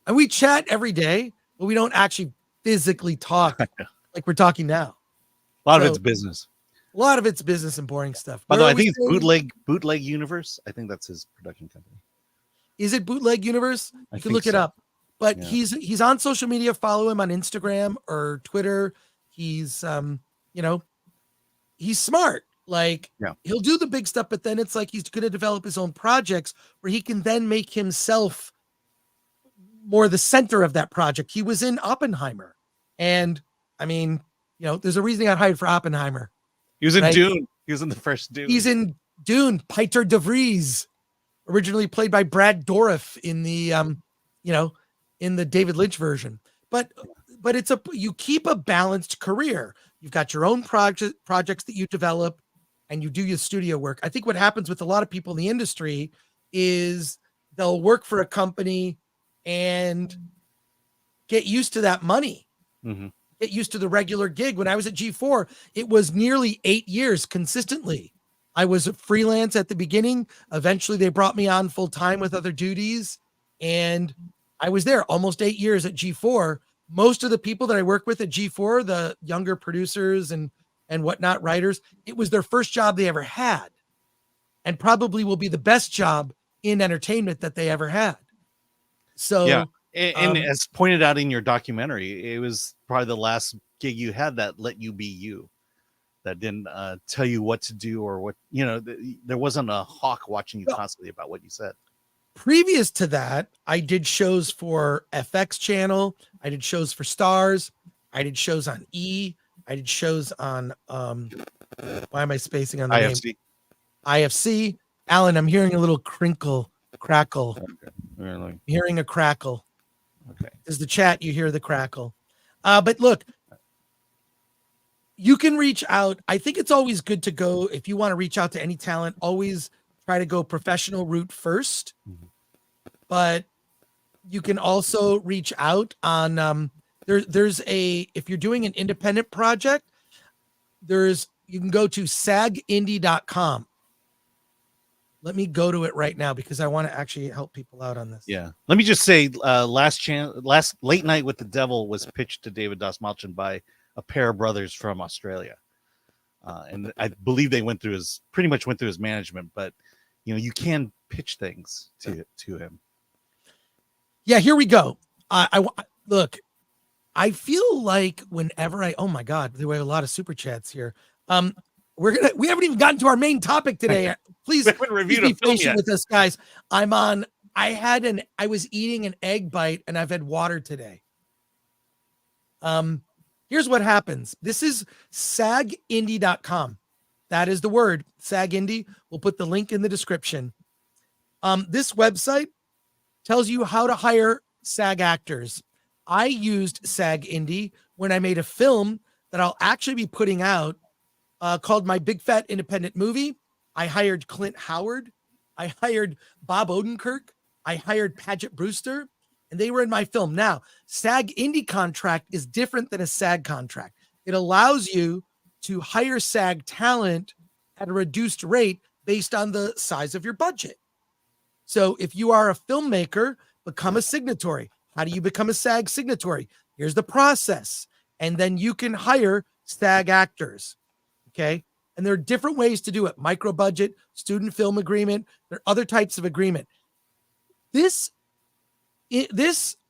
And we chat every day, but we don't actually physically talk like we're talking now. A lot of it's business. A lot of it's business and boring stuff. By the way, I think it's Bootleg Universe. I think that's his production company. Is it Bootleg Universe? You can look it up. But he's on social media. Follow him on Instagram or Twitter. He's he's smart. Like, he'll do the big stuff, but then it's like he's going to develop his own projects where he can then make himself more the center of that project. He was in Oppenheimer. And I mean, there's a reason he got hired for Oppenheimer. He was in Dune. He was in the first Dune. He's in Dune. Peter de Vries, originally played by Brad Dourif in the, in the David Lynch version. But you keep a balanced career. You've got your own projects that you develop, and you do your studio work. I think what happens with a lot of people in the industry is they'll work for a company and get used to that money. Mm-hmm. Get used to the regular gig. When I was at G4, it was nearly 8 years consistently. I was freelance at the beginning. Eventually they brought me on full time with other duties. And I was there almost 8 years at G4. Most of the people that I work with at G4, the younger producers and whatnot, writers, it was their first job they ever had, and probably will be the best job in entertainment that they ever had. So, yeah. And as pointed out in your documentary, it was probably the last gig you had that let you be you, that didn't tell you what to do or what, there wasn't a hawk watching you constantly about what you said. Previous to that, I did shows for FX Channel. I did shows for Stars. I did shows on E. I did shows on, why am I spacing on the IFC. name? IFC. Alan, I'm hearing a little crackle. Okay. Really? Hearing a crackle. Okay. Is the chat, you hear the crackle. But look, you can reach out. I think it's always good to go, if you want to reach out to any talent, always try to go professional route first. Mm-hmm. But you can also reach out on, if you're doing an independent project, you can go to sagindy.com. Let me go to it right now because I want to actually help people out on this. Yeah. Let me just say, last Late Night with the Devil was pitched to David Dastmalchian by a pair of brothers from Australia. And I believe they pretty much went through his management, but you can pitch things to him. Yeah, here we go. Look, I feel like whenever oh my God, there were a lot of super chats here. We haven't even gotten to our main topic today. Please be patient with us, guys. I was eating an egg bite and I've had water today. Here's what happens. This is sagindy.com. That is the word, SAG-Indy. We'll put the link in the description. This website tells you how to hire SAG actors. I used SAG-Indy when I made a film that I'll actually be putting out called My Big Fat Independent Movie. I hired Clint Howard. I hired Bob Odenkirk. I hired Paget Brewster, and they were in my film. Now, SAG-Indy contract is different than a SAG contract. It allows you to hire SAG talent at a reduced rate based on the size of your budget. So if you are a filmmaker, become a signatory. How do you become a SAG signatory? Here's the process. And then you can hire SAG actors. Okay. And there are different ways to do it. Micro budget, student film agreement. There are other types of agreement. This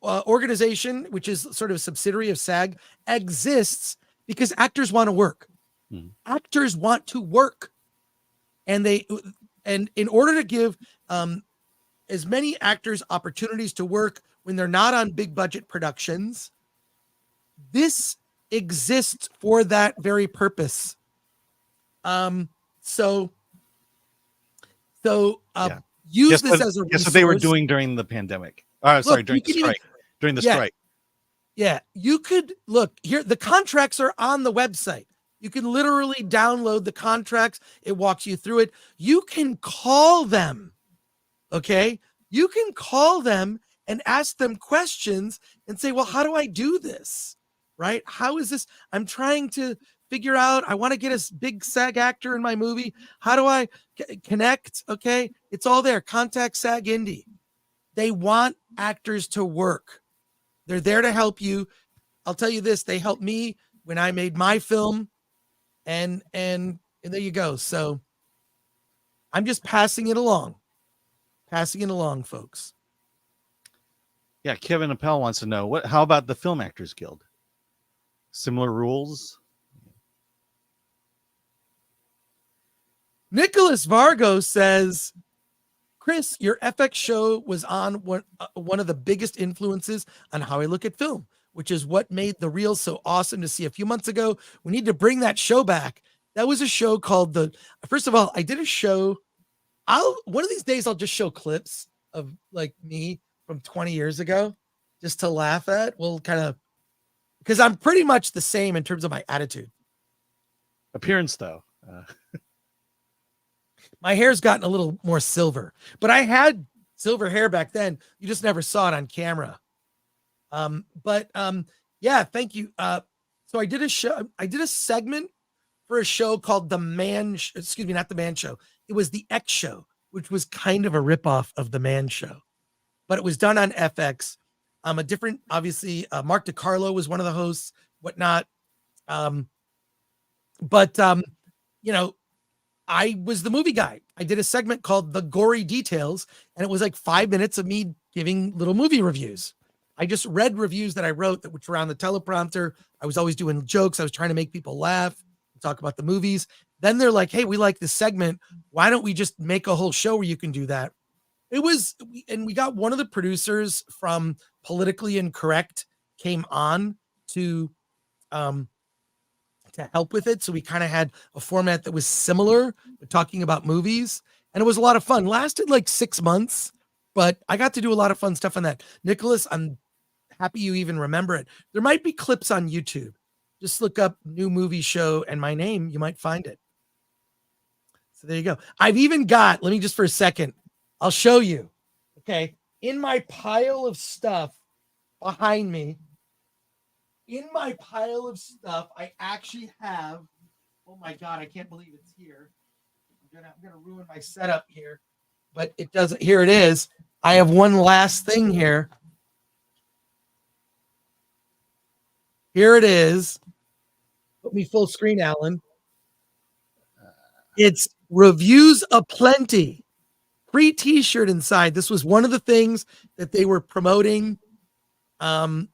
organization, which is sort of a subsidiary of SAG, exists because actors want to work. Mm-hmm. Actors want to work. And in order to give as many actors opportunities to work when they're not on big budget productions, this exists for that very purpose. So use this as a resource. That's what they were doing during the pandemic. During the strike. during the Yeah. strike. Yeah, you could look here. The contracts are on the website. You can literally download the contracts. It walks you through it. You can call them. Okay. You can call them and ask them questions and say, well, how do I do this? Right? How is this? I'm trying to figure out. I want to get a big SAG actor in my movie. How do I connect? Okay. It's all there. Contact SAG Indie. They want actors to work. They're there to help you. I'll tell you this, they helped me when I made my film, and there you go. So I'm just passing it along, folks. Yeah, Kevin Appel wants to know how about the Film Actors Guild? Similar rules? Nicholas Vargo says, Chris, your FX show was on one of the biggest influences on how I look at film, which is what made the reel so awesome to see a few months ago. We need to bring that show back. That was a show called first of all, I did a show. One of these days I'll just show clips of like me from 20 years ago just to laugh at. We'll kind of, because I'm pretty much the same in terms of my attitude. Appearance, though. My hair's gotten a little more silver, but I had silver hair back then. You just never saw it on camera. Yeah, thank you. So I did a show. I did a segment for a show called not The Man Show. It was The X Show, which was kind of a ripoff of The Man Show, but it was done on FX. A different, obviously, Mark DiCarlo was one of the hosts, whatnot. I was the movie guy. I did a segment called The Gory Details, and it was like 5 minutes of me giving little movie reviews. I just read reviews that I wrote which were on the teleprompter. I was always doing jokes. I was trying to make people laugh, talk about the movies. Then they're like, hey, we like this segment. Why don't we just make a whole show where you can do that? We got one of the producers from Politically Incorrect came on to help with it. So we kind of had a format that was similar, but talking about movies. And it was a lot of fun. Lasted like 6 months, but I got to do a lot of fun stuff on that. Nicholas, I'm happy you even remember it. There might be clips on YouTube. Just look up New Movie Show and my name. You might find it. So there you go. I've even got, let me just for a second, I'll show you. Okay. In my pile of stuff behind me, I actually have, oh my God, I can't believe it's here. I'm gonna ruin my setup here, but it doesn't. Here it is. I have one last thing here. Here it is. Put me full screen, Alan. It's Reviews Aplenty. Free t-shirt inside. This was one of the things that they were promoting. And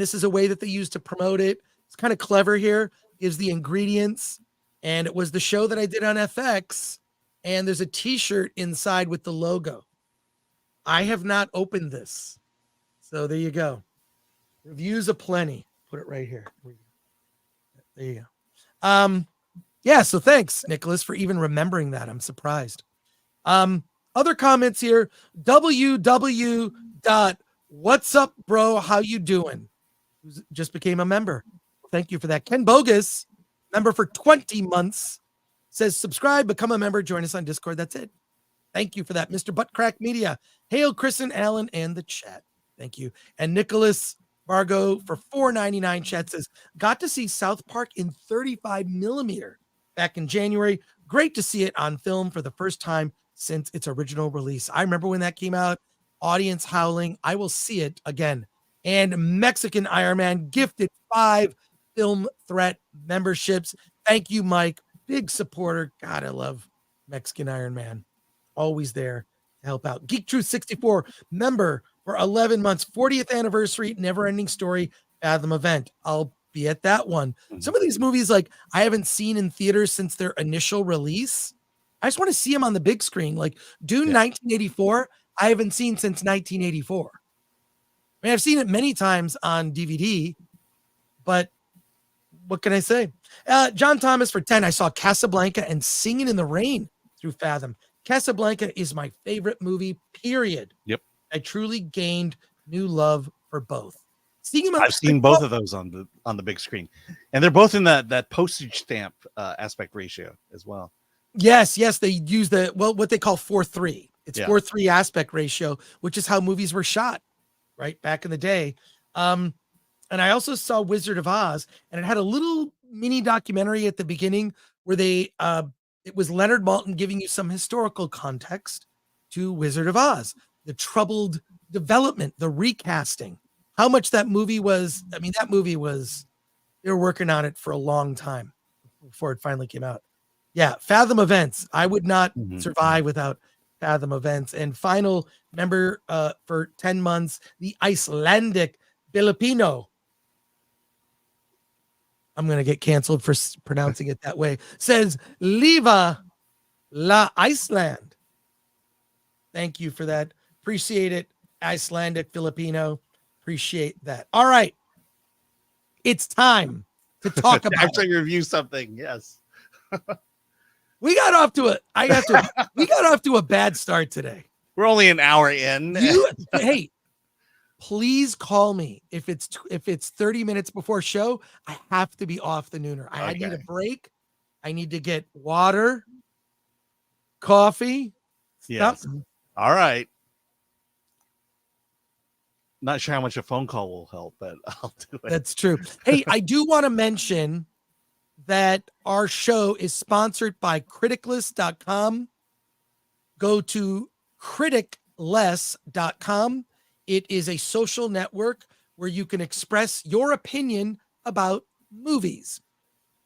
this is a way that they use to promote it. It's kind of clever here. Gives the ingredients. And it was the show that I did on FX. And there's a t-shirt inside with the logo. I have not opened this. So there you go. Reviews Aplenty. Put it right here. There you go. Yeah, so thanks, Nicholas, for even remembering that. I'm surprised. Other comments here. WW. What's up, bro? How you doing? Just became a member. Thank you for that. Ken Bogus, member for 20 months, says subscribe, become a member, join us on Discord. That's it. Thank you for that. Mr. Buttcrack Media. Hail Chris and Alan and the chat. Thank you. And Nicholas Vargo for $4.99 chat says, got to see South Park in 35 millimeter back in January. Great to see it on film for the first time since its original release. I remember when that came out, audience howling. I will see it again. And Mexican Iron Man gifted 5 Film Threat memberships. Thank you, Mike. Big supporter. God, I love Mexican Iron Man. Always there to help out. Geek Truth 64 member for 11 months. 40th anniversary, Never Ending Story Fathom event. I'll be at that one. Some of these movies, like I haven't seen in theaters since their initial release. I just want to see them on the big screen. Like Dune 1984, I haven't seen since 1984. I mean, I've seen it many times on DVD, but what can I say? John Thomas for 10. I saw Casablanca and Singing in the Rain through Fathom. Casablanca is my favorite movie, period. Yep. I truly gained new love for both. Seeing them, I've seen both of those on the big screen, and they're both in that postage stamp aspect ratio as well. Yes, they use what they call 4:3. It's Yeah. 4:3 aspect ratio, which is how movies were shot, right back in the day. And I also saw Wizard of Oz, and it had a little mini documentary at the beginning where it was Leonard Maltin giving you some historical context to Wizard of Oz, the troubled development, the recasting, how much that movie was. I mean, that movie was, they were working on it for a long time before it finally came out. Yeah, Fathom Events. I would not survive without Fathom Events. And final member for 10 months, the Icelandic Filipino. I'm going to get canceled for pronouncing it that way. Says, Liva la Iceland. Thank you for that. Appreciate it, Icelandic Filipino. Appreciate that. All right. It's time to talk about actually review something. Yes. We got off to a bad start today. We're only an hour in. Hey, please call me if it's 30 minutes before show. I have to be off the nooner. I need a break. I need to get water, coffee. Yes. Something. All right. Not sure how much a phone call will help, but I'll do it. That's true. Hey, I do want to mention that our show is sponsored by Criticless.com. Go to Criticless.com. It is a social network where you can express your opinion about movies.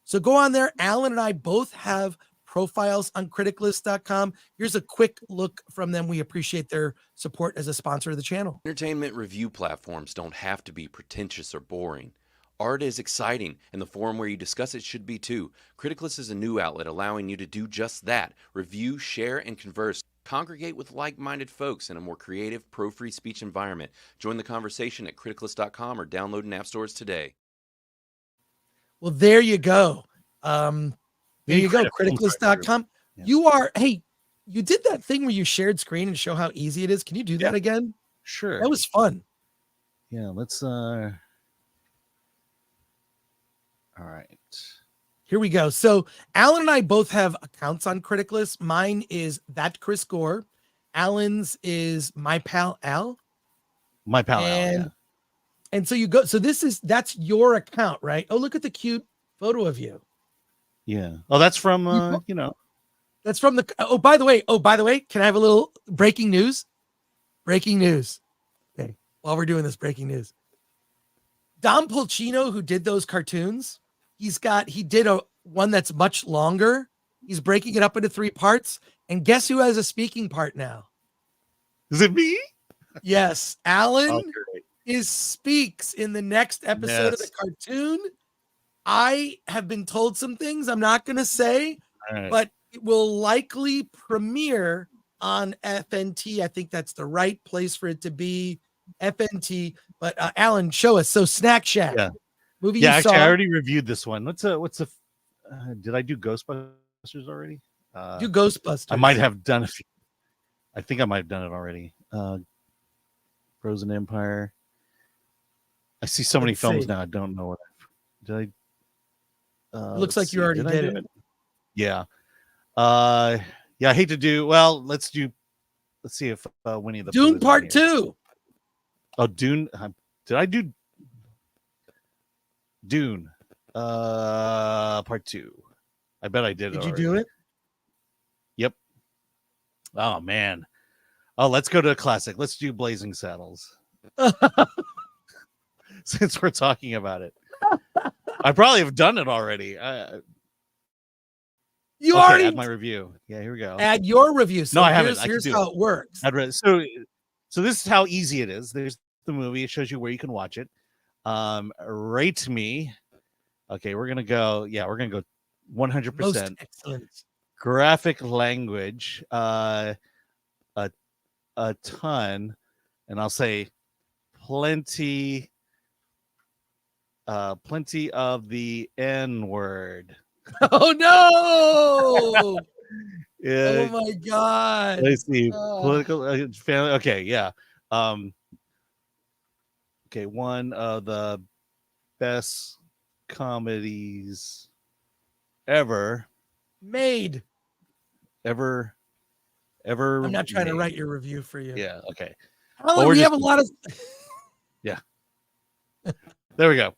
So go on there. Alan and I both have profiles on Criticless.com. Here's a quick look from them. We appreciate their support as a sponsor of the channel. Entertainment review platforms don't have to be pretentious or boring. Art is exciting, and the forum where you discuss it should be too. Criticless is a new outlet allowing you to do just that. Review, share, and converse. Congregate with like-minded folks in a more creative, pro-free speech environment. Join the conversation at criticless.com or download in app stores today. Well, there you go. There you go, Criticless.com. Yeah. You did that thing where you shared screen and show how easy it is. Can you do that again? Sure. That was fun. Yeah, let's all right. Here we go. So Alan and I both have accounts on Criticless. Mine is that Chris Gore. Alan's is my pal Al. My pal Al. Yeah. And so you go. So that's your account, right? Oh, look at the cute photo of you. Yeah. Oh, that's from That's from the. Oh, by the way, can I have a little breaking news? Breaking news. Okay. While we're doing this, breaking news. Don Pulcino, who did those cartoons, he did one that's much longer. He's breaking it up into 3 parts. And guess who has a speaking part now? Is it me? Yes. Alan speaks in the next episode of the cartoon. I have been told some things I'm not going to say, but it will likely premiere on FNT. I think that's the right place for it to be, FNT. But Alan, show us. So Snack Shack. Yeah. Movie yeah, you actually, saw. I already reviewed this one. Did I do Ghostbusters already? Do Ghostbusters. I might have done a few. I think I might have done it already. Frozen Empire. I see so many films now. I don't know what did I. Looks like you already did it. Yeah. Yeah. I hate to do. Well, let's see if Winnie-the-Pooh. Dune Part 2. Oh, Dune. Did I do Dune? Part 2. I bet I did. Did you do it? Yep. Oh man. Oh, let's go to a classic. Let's do Blazing Saddles. Since we're talking about it, I probably have done it already. You already add my review. Yeah, here we go. Add your review. So no, I haven't. Here's how it works. So this is how easy it is. There's the movie. It shows you where you can watch it. Rate me. Okay, we're gonna go. Yeah, we're gonna go 100%. Most excellent. Graphic language. A ton, and I'll say plenty of the N word. Oh no! Yeah. Oh my god! Let's see. Political family. Okay, yeah. Okay, one of the best comedies ever Made. ever I'm not trying to made. write your review for you. Yeah, okay. Alan, we have a lot of. Yeah. There we go.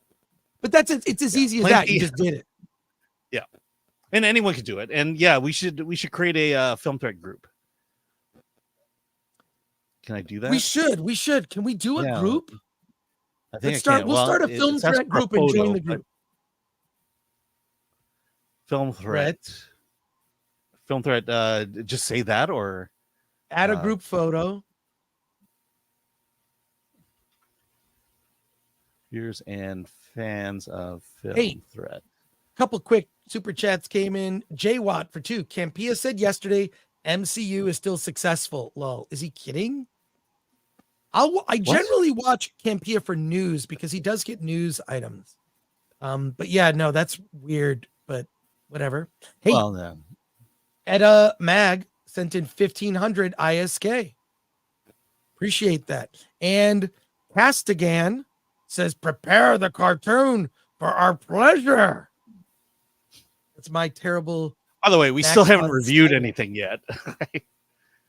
But that's it. It's as easy as that. You just did it. Yeah, and anyone can do it. And yeah, we should create a film threat group. Can I do that? We should. Can we do a group? I think Let's start. We'll start a film threat group and join the group. Film threat. Film threat. Just say that or add a group photo. Viewers and fans of film threat. Couple quick super chats came in. J Watt for 2. Campia said yesterday MCU is still successful. Lol. Is he kidding? I generally watch Campia for news because he does get news items. But yeah, no, that's weird, but whatever. Hey, well, no. Edda Mag sent in 1500 ISK. Appreciate that. And Castigan says, prepare the cartoon for our pleasure. That's my terrible. By the way, we still haven't reviewed anything yet.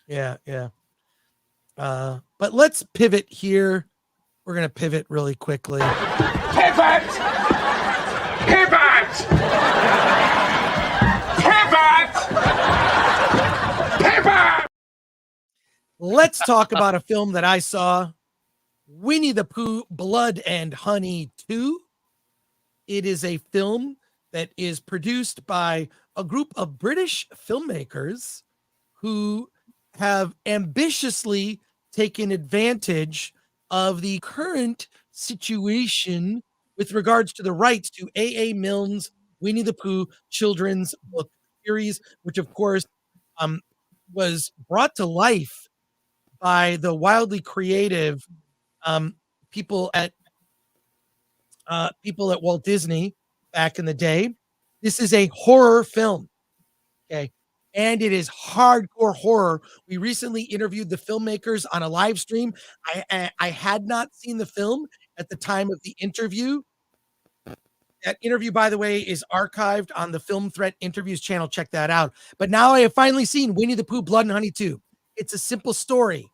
Yeah. But let's pivot here. We're going to pivot really quickly. Pivot! Pivot! Pivot! Pivot! Let's talk about a film that I saw, Winnie-the-Pooh, Blood and Honey 2. It is a film that is produced by a group of British filmmakers who have ambitiously taken advantage of the current situation with regards to the rights to A.A. Milne's Winnie-the-Pooh children's book series, which of course was brought to life by the wildly creative people at Walt Disney back in the day. This is a horror film, okay, and it is hardcore horror. We recently interviewed the filmmakers on a live stream. I had not seen the film at the time of the interview. That interview, by the way, is archived on the Film Threat Interviews channel. Check that out. But now I have finally seen Winnie-the-Pooh, Blood and Honey 2. It's a simple story.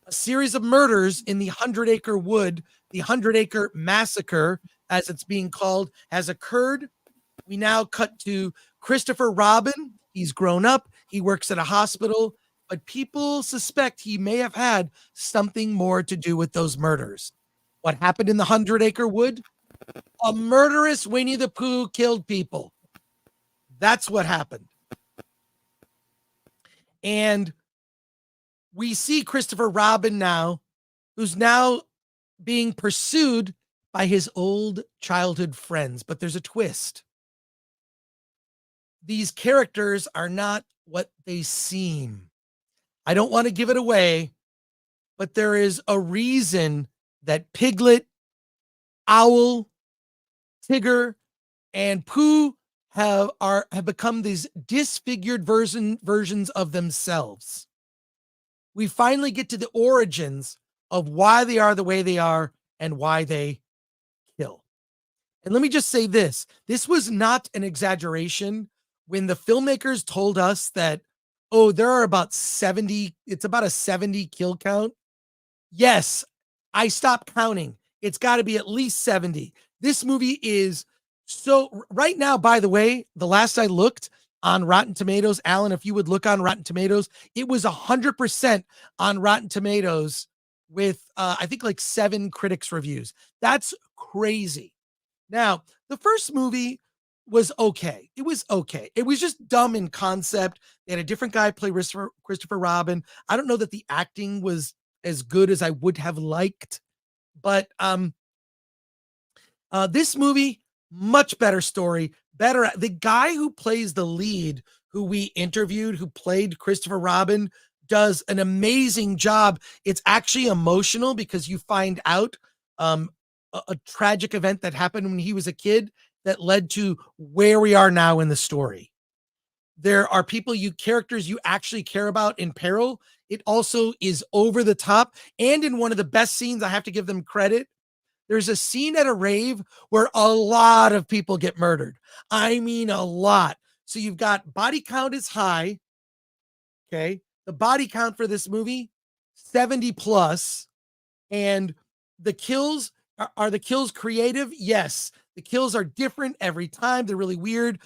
A series of murders in the 100-acre wood, the 100-acre massacre, as it's being called, has occurred. We now cut to Christopher Robin. He's grown up. He works at a hospital, but people suspect he may have had something more to do with those murders. What happened in the 100-acre wood? A murderous Winnie-the-Pooh killed people. That's what happened. And we see Christopher Robin now, who's now being pursued by his old childhood friends. But there's a twist. These characters are not what they seem. I don't want to give it away, but there is a reason that Piglet, Owl, Tigger, and Pooh have become these disfigured versions of themselves. We finally get to the origins of why they are the way they are and why they kill. And let me just say this. This was not an exaggeration when the filmmakers told us that, oh, there are about 70, it's about a 70 kill count. Yes, I stopped counting. It's got to be at least 70. This movie is so, right now, by the way, the last I looked on Rotten Tomatoes, Alan, if you would look on Rotten Tomatoes, it was 100% on Rotten Tomatoes with, I think, like 7 critics reviews. That's crazy. Now, the first movie was okay. It was okay. It was just dumb in concept. They had a different guy play Christopher Robin. I don't know that the acting was as good as I would have liked, but this movie, much better story, better. The guy who plays the lead, who we interviewed, who played Christopher Robin, does an amazing job. It's actually emotional because you find out a tragic event that happened when he was a kid that led to where we are now in the story. There are characters you actually care about in peril. It also is over the top. And in one of the best scenes, I have to give them credit. There's a scene at a rave where a lot of people get murdered. I mean, a lot. So you've got body count is high. Okay. The body count for this movie, 70 plus. And the kills are the kills creative? Yes. The kills are different every time. They're really weird.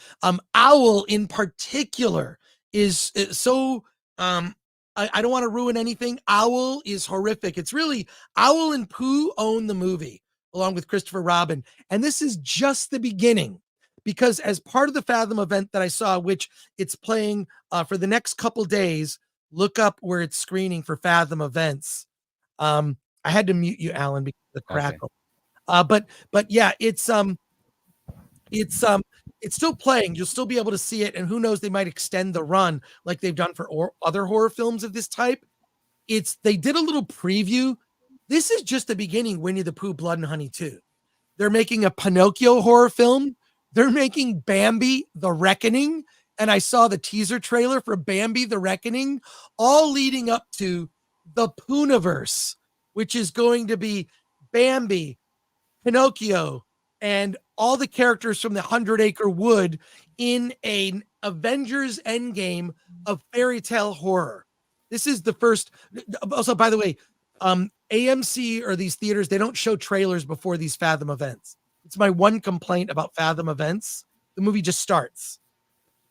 Owl in particular is so I don't want to ruin anything. Owl is horrific. It's really Owl and Pooh own the movie along with Christopher Robin. And this is just the beginning, because as part of the Fathom event that I saw, which it's playing for the next couple days, look up where it's screening for Fathom events. I had to mute you, Alan, because of the crackle. Okay. But yeah, it's still playing. You'll still be able to see it, and who knows, they might extend the run like they've done for other horror films of this type. They did a little preview. This is just the beginning. Winnie-the-Pooh, Blood and Honey 2. They're making a Pinocchio horror film. They're making Bambi: The Reckoning, and I saw the teaser trailer for Bambi: The Reckoning, all leading up to the Poohniverse, which is going to be Bambi, Pinocchio, and all the characters from the 100 Acre Wood in an Avengers Endgame of fairy tale horror. This is the first. Also, by the way, AMC or these theaters, they don't show trailers before these Fathom events. It's my one complaint about Fathom events. The movie just starts.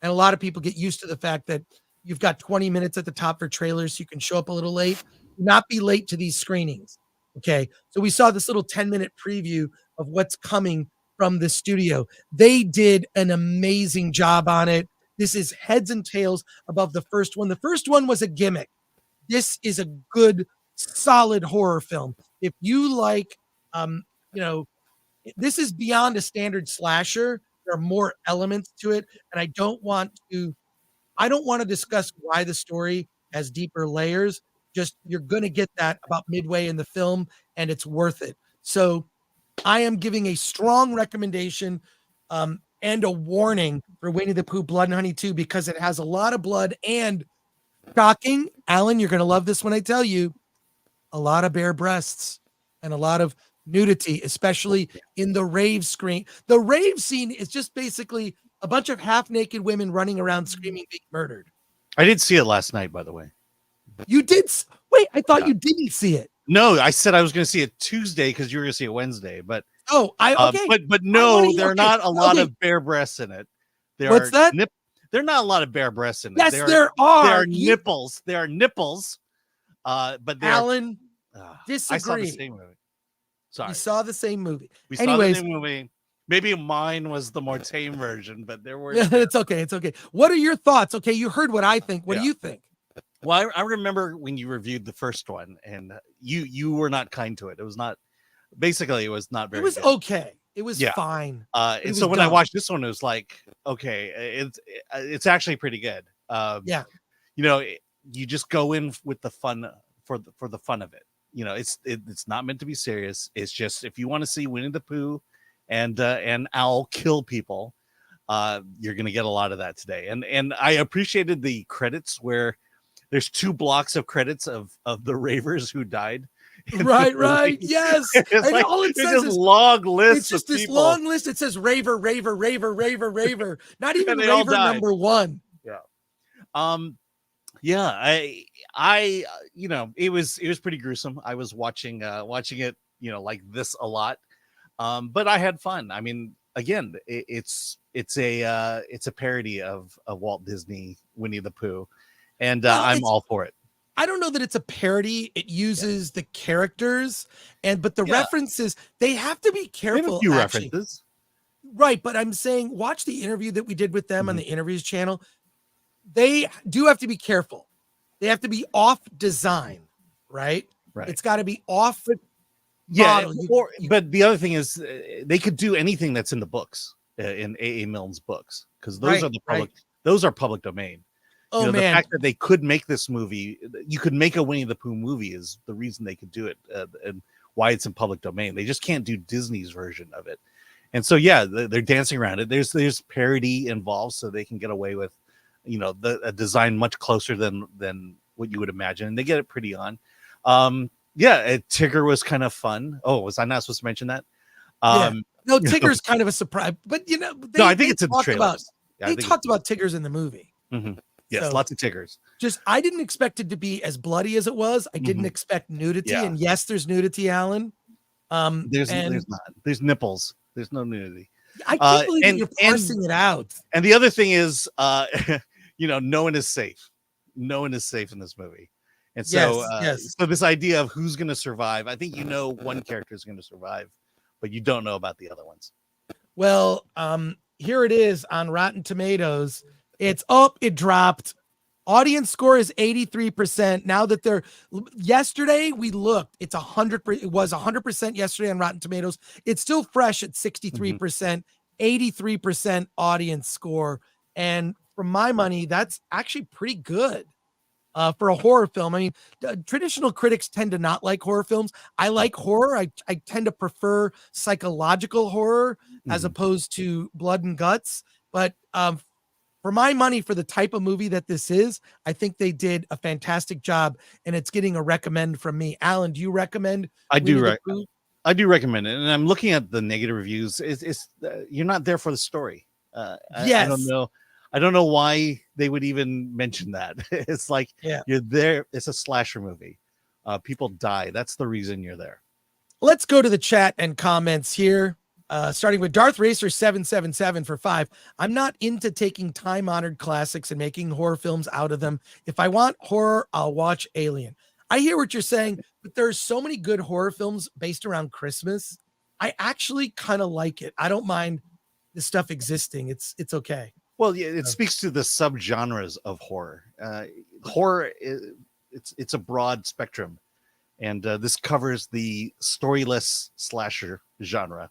And a lot of people get used to the fact that you've got 20 minutes at the top for trailers. So you can show up a little late. Do not be late to these screenings. Okay. So we saw this little 10-minute preview of what's coming from the studio. They did an amazing job on it. This is heads and tails above the first one. The first one was a gimmick. This is a good, solid horror film. If you like, this is beyond a standard slasher. There are more elements to it, and I don't want to discuss why the story has deeper layers. Just you're going to get that about midway in the film, and it's worth it. So I am giving a strong recommendation and a warning for Winnie-the-Pooh, Blood and Honey 2, because it has a lot of blood and, shocking, Alan, you're going to love this when I tell you, a lot of bare breasts and a lot of nudity, especially in the rave screen. The rave scene is just basically a bunch of half-naked women running around screaming being murdered. I did see it last night, by the way. You did? Wait, I thought you didn't see it. No, I said I was going to see it Tuesday because you were going to see it Wednesday. But okay. But no, there are not a lot of bare breasts in it. What's that? There are not a lot of bare breasts in it. Yes, there are. are. There are nipples. There are nipples. But Alan, disagree. I saw the same movie. Sorry, we saw the same movie. We saw the same movie. Maybe mine was the more tame version, but there were. It's okay. It's okay. What are your thoughts? Okay, you heard what I think. What do you think? Well, I remember when you reviewed the first one, and you were not kind to it. It was not. Basically, it was not very. It was good. Okay. It was fine. And so when I watched this one, it was like, okay, it's actually pretty good. You just go in with the fun for the fun of it. It's not meant to be serious. It's just if you want to see Winnie-the-Pooh and Owl kill people, you're gonna get a lot of that today. And I appreciated the credits where there's 2 blocks of credits of the ravers who died. Right. Yes. It's like, all it says is long list. It's just this people. long list. It says raver. Not even they all raver died. number 1. It was pretty gruesome. I was watching it, like this a lot. But I had fun. I mean, again, it's a parody of Walt Disney Winnie-the-Pooh, and I'm all for it. I don't know that it's a parody. It uses the characters but the references, they have to be careful. A few references. Right, but I'm saying watch the interview that we did with them on the interviews channel. They do have to be careful. They have to be off design, right? It's got to be off. But the other thing is they could do anything that's in the books, in A.A. Milne's books, because those are the public. Those are public domain. Oh, the fact that they could make this movie, you could make a Winnie-the-Pooh movie, is the reason they could do it, and why it's in public domain. They just can't do Disney's version of it. And so, they're dancing around it. There's parody involved, so they can get away with, a design much closer than what you would imagine. And they get it pretty on. Yeah, Tigger was kind of fun. Oh, was I not supposed to mention that? No, Tigger's kind of a surprise, but no, I think it's in the trailers. They talked about Tiggers in the movie. Mm-hmm. Yes, So, lots of Tiggers. Just I didn't expect it to be as bloody as it was. I didn't expect nudity, and yes, there's nudity, Alan. There's not. There's nipples. There's no nudity. I can't believe that you're parsing it out. And the other thing is, no one is safe. No one is safe in this movie. And so, so this idea of who's going to survive, I think one character is going to survive, but you don't know about the other ones. Well, here it is on Rotten Tomatoes. It's up. It dropped. Audience score is 83%. Now that yesterday we looked, it's 100%. It was 100% yesterday on Rotten Tomatoes. It's still fresh at 63%, 83% audience score. And for my money, that's actually pretty good for a horror film. I mean, traditional critics tend to not like horror films. I like horror. I tend to prefer psychological horror as opposed to blood and guts. But for my money, for the type of movie that this is, I think they did a fantastic job, and it's getting a recommend from me. Alan, do you recommend? I do recommend it, and I'm looking at the negative reviews. It's you're not there for the story. Yes. I don't know why they would even mention that. It's like you're there. It's a slasher movie. People die. That's the reason you're there. Let's go to the chat and comments here. Starting with Darth Racer 777 for 5. I'm not into taking time-honored classics and making horror films out of them. If I want horror, I'll watch Alien. I hear what you're saying, but there's so many good horror films based around Christmas. I actually kind of like it. I don't mind this stuff existing. It's okay. Well, yeah, it speaks to the subgenres of horror. Horror it's a broad spectrum, and this covers the storyless slasher genre.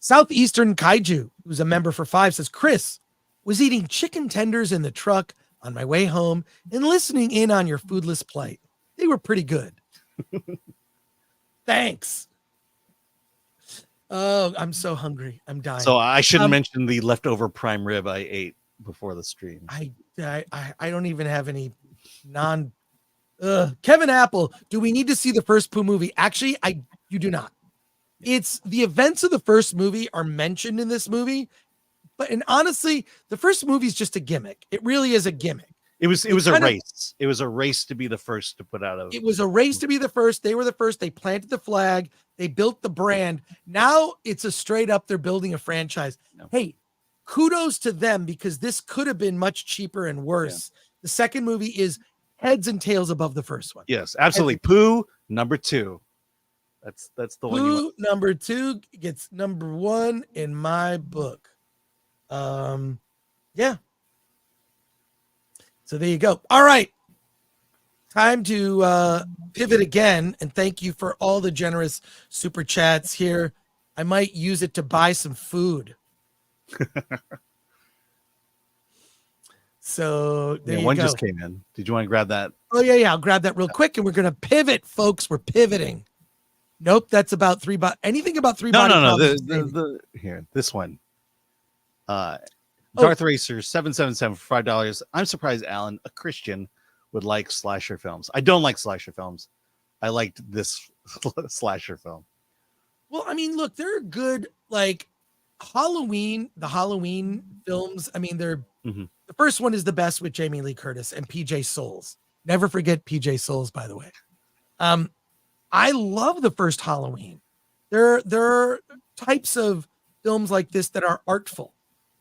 Southeastern Kaiju, who's a member for 5, says, Chris was eating chicken tenders in the truck on my way home and listening in on your foodless plight. They were pretty good. Thanks. Oh, I'm so hungry. I'm dying. So I shouldn't mention the leftover prime rib I ate before the stream. I don't even have any Kevin Apple, do we need to see the first Pooh movie? Actually, you do not. It's the events of the first movie are mentioned in this movie, and honestly, the first movie is just a gimmick. It really is a gimmick. It was a race. It was a race to be the first to put out It was a race to be the first. They were the first. They planted the flag. They built the brand. Now it's a straight up. They're building a franchise. No. Hey, kudos to them because this could have been much cheaper and worse. Yeah. The second movie is heads and tails above the first one. Yes, absolutely. Pooh number 2. That's the one. Pooh number 2 gets number 1 in my book. Yeah. So there you go. All right. Time to pivot again, and thank you for all the generous super chats here. I might use it to buy some food. So there you one go. Just came in. Did you want to grab that? Oh yeah. I'll grab that real quick, and we're gonna pivot, folks. We're pivoting. Nope, that's about 3 body. Anything about 3 body? No. Here, this one. Darth Racer 777 for $5. I'm surprised Alan, a Christian, would like slasher films. I don't like slasher films. I liked this slasher film. Well, I mean, look, they're good. Like Halloween, the Halloween films. I mean, they're the first one is the best with Jamie Lee Curtis and PJ Souls. Never forget PJ Souls, by the way. I love the first Halloween. There are types of films like this that are artful.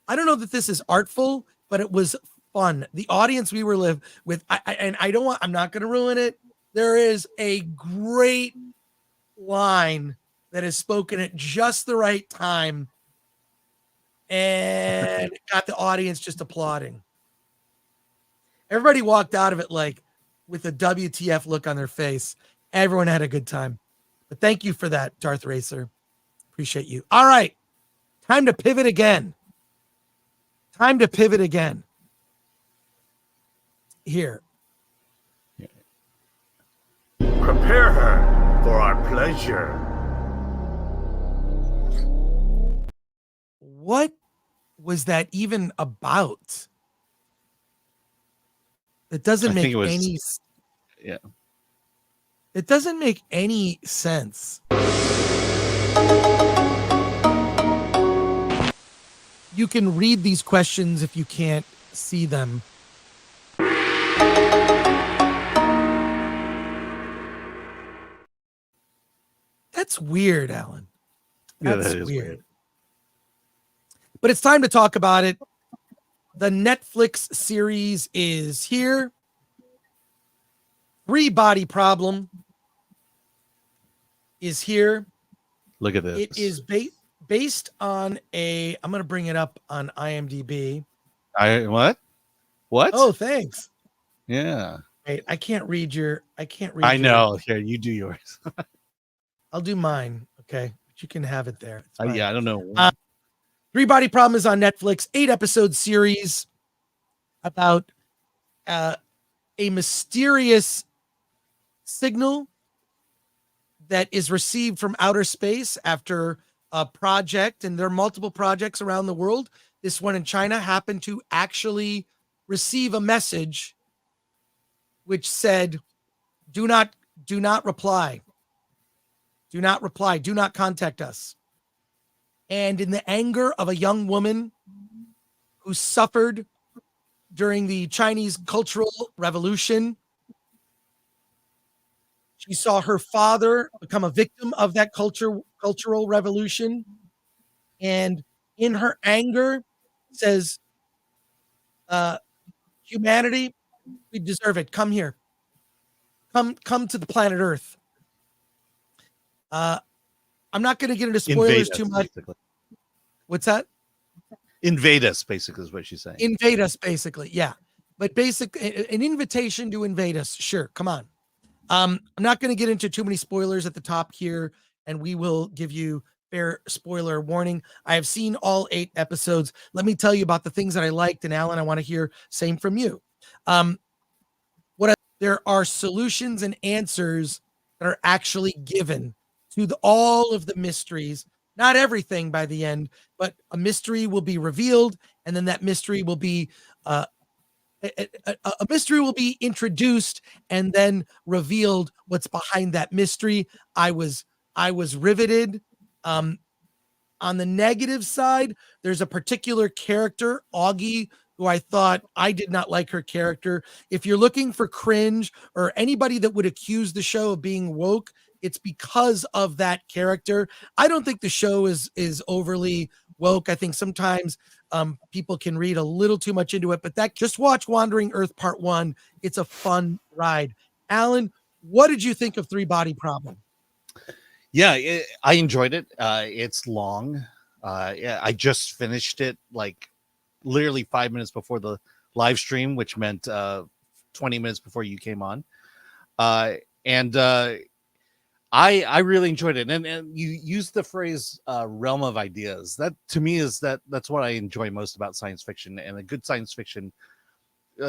I don't know that this is artful, but it was fun. The audience we were with, I'm not going to ruin it. There is a great line that is spoken at just the right time and got the audience just applauding. Everybody walked out of it like with a WTF look on their face. Everyone had a good time. But thank you for that, Darth Racer. Appreciate you. All right. Time to pivot again. Here. Prepare her for our pleasure. What was that even about? It doesn't make any. Yeah. It doesn't make any sense. You can read these questions if you can't see them. That's weird, Alan. That's that is weird. But it's time to talk about it. The Netflix series is here. Three Body Problem is here. Look at this. It is based on I'm going to bring it up on IMDb. What? Oh, thanks. Yeah. Wait, I can't read I know. Here, you do yours. I'll do mine. Okay. But you can have it there. Yeah, I don't know. Three Body Problem is on Netflix, 8-episode series about a mysterious signal that is received from outer space after a project, and there are multiple projects around the world. This one in China happened to actually receive a message which said, do not reply. Do not reply. Do not contact us. And in the anger of a young woman who suffered during the Chinese Cultural Revolution, she saw her father become a victim of that cultural revolution. And in her anger says, humanity, we deserve it. Come here. Come to the planet Earth. I'm not going to get into spoilers too much. Basically. What's that? Invade us, basically, is what she's saying. Invade us, basically. Yeah. But an invitation to invade us. Sure. Come on. I'm not going to get into too many spoilers at the top here, and we will give you fair spoiler warning. I have seen all 8 episodes. Let me tell you about the things that I liked, and Alan, I want to hear same from you. There are solutions and answers that are actually given to all of the mysteries. Not everything by the end, but a mystery will be revealed, and then that mystery will be a mystery will be introduced and then revealed what's behind that mystery. I was riveted. On the negative side, there's a particular character, Augie, who I thought I did not like her character. If you're looking for cringe or anybody that would accuse the show of being woke, it's because of that character. I don't think the show is overly woke. I think sometimes people can read a little too much into it, but just watch Wandering Earth Part 1. It's a fun ride. Alan, what did you think of Three Body Problem? Yeah, I enjoyed it. It's long. Yeah, I just finished it like literally 5 minutes before the live stream, which meant 20 minutes before you came on. And I really enjoyed it. And you used the phrase realm of ideas. That to me that's what I enjoy most about science fiction. And a good science fiction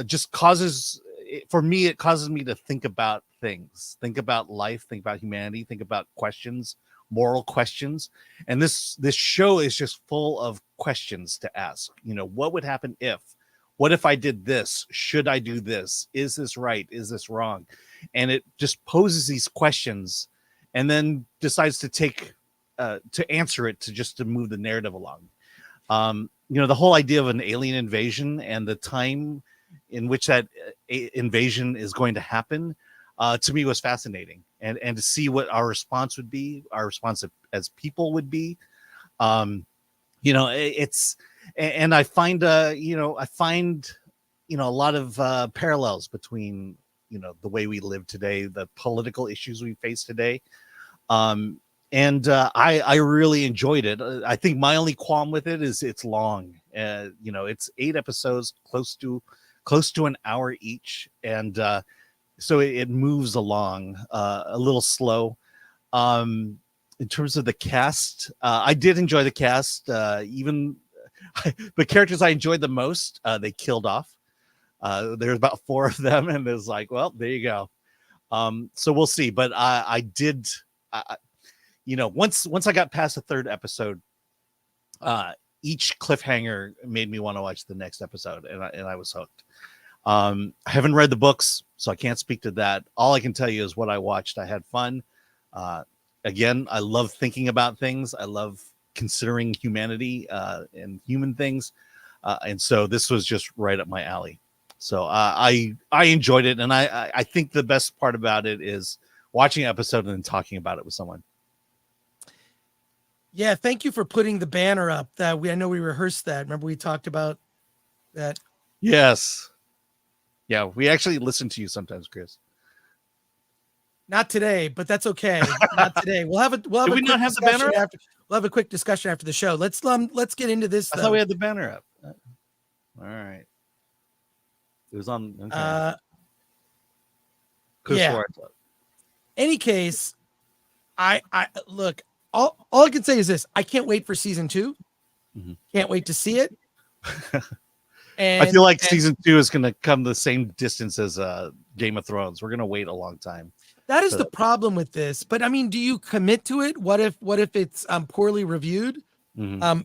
just causes me to think about things, think about life, think about humanity, think about questions, moral questions. And this show is just full of questions to ask. You know, what would happen if? What if I did this? Should I do this? Is this right? Is this wrong? And it just poses these questions and then decides to answer it to move the narrative along. You know, the whole idea of an alien invasion and the time in which that invasion is going to happen, to me was fascinating. And to see what our response would be, our response as people would be. You know, and I find a lot of parallels between, you know, the way we live today, the political issues we face today. I really enjoyed it. I think my only qualm with it is it's long. You know, it's 8 episodes, close to an hour each, and so it moves along a little slow. In terms of the cast, I did enjoy the cast. Even the characters I enjoyed the most, they killed off. There's about 4 of them, and it's like, well, there you go. So we'll see. But I did, you know, once I got past the 3rd episode, each cliffhanger made me want to watch the next episode, and I was hooked. I haven't read the books, so I can't speak to that. All I can tell you is what I watched. I had fun. Again, I love thinking about things. I love considering humanity and human things, and so this was just right up my alley. So I enjoyed it, and I think the best part about it is watching an episode and then talking about it with someone. Yeah, thank you for putting the banner up. I know we rehearsed that. Remember we talked about that? Yes. Yeah, we actually listen to you sometimes, Chris. Not today, but that's okay. Not today. We'll have a Did we not have the banner up? We'll have a quick discussion after the show. Let's get into this. I thought we had the banner up. All right. It was on. Okay. Yeah. Any case, I look. All I can say is this: I can't wait for season 2. Mm-hmm. Can't wait to see it. I feel like season 2 is going to come the same distance as Game of Thrones. We're going to wait a long time. That is the problem with this. But I mean, do you commit to it? What if it's poorly reviewed? Mm-hmm.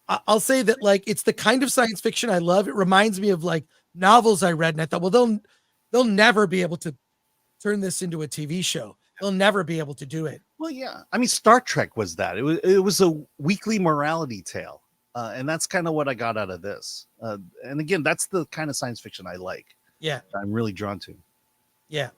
I'll say that like it's the kind of science fiction I love. It reminds me of like novels I read, and I thought, well, they'll never be able to turn this into a TV show. They'll never be able to do it. Well, yeah. I mean, Star Trek was that. It was a weekly morality tale. And that's kind of what I got out of this. And again, that's the kind of science fiction I like. Yeah. I'm really drawn to. Yeah.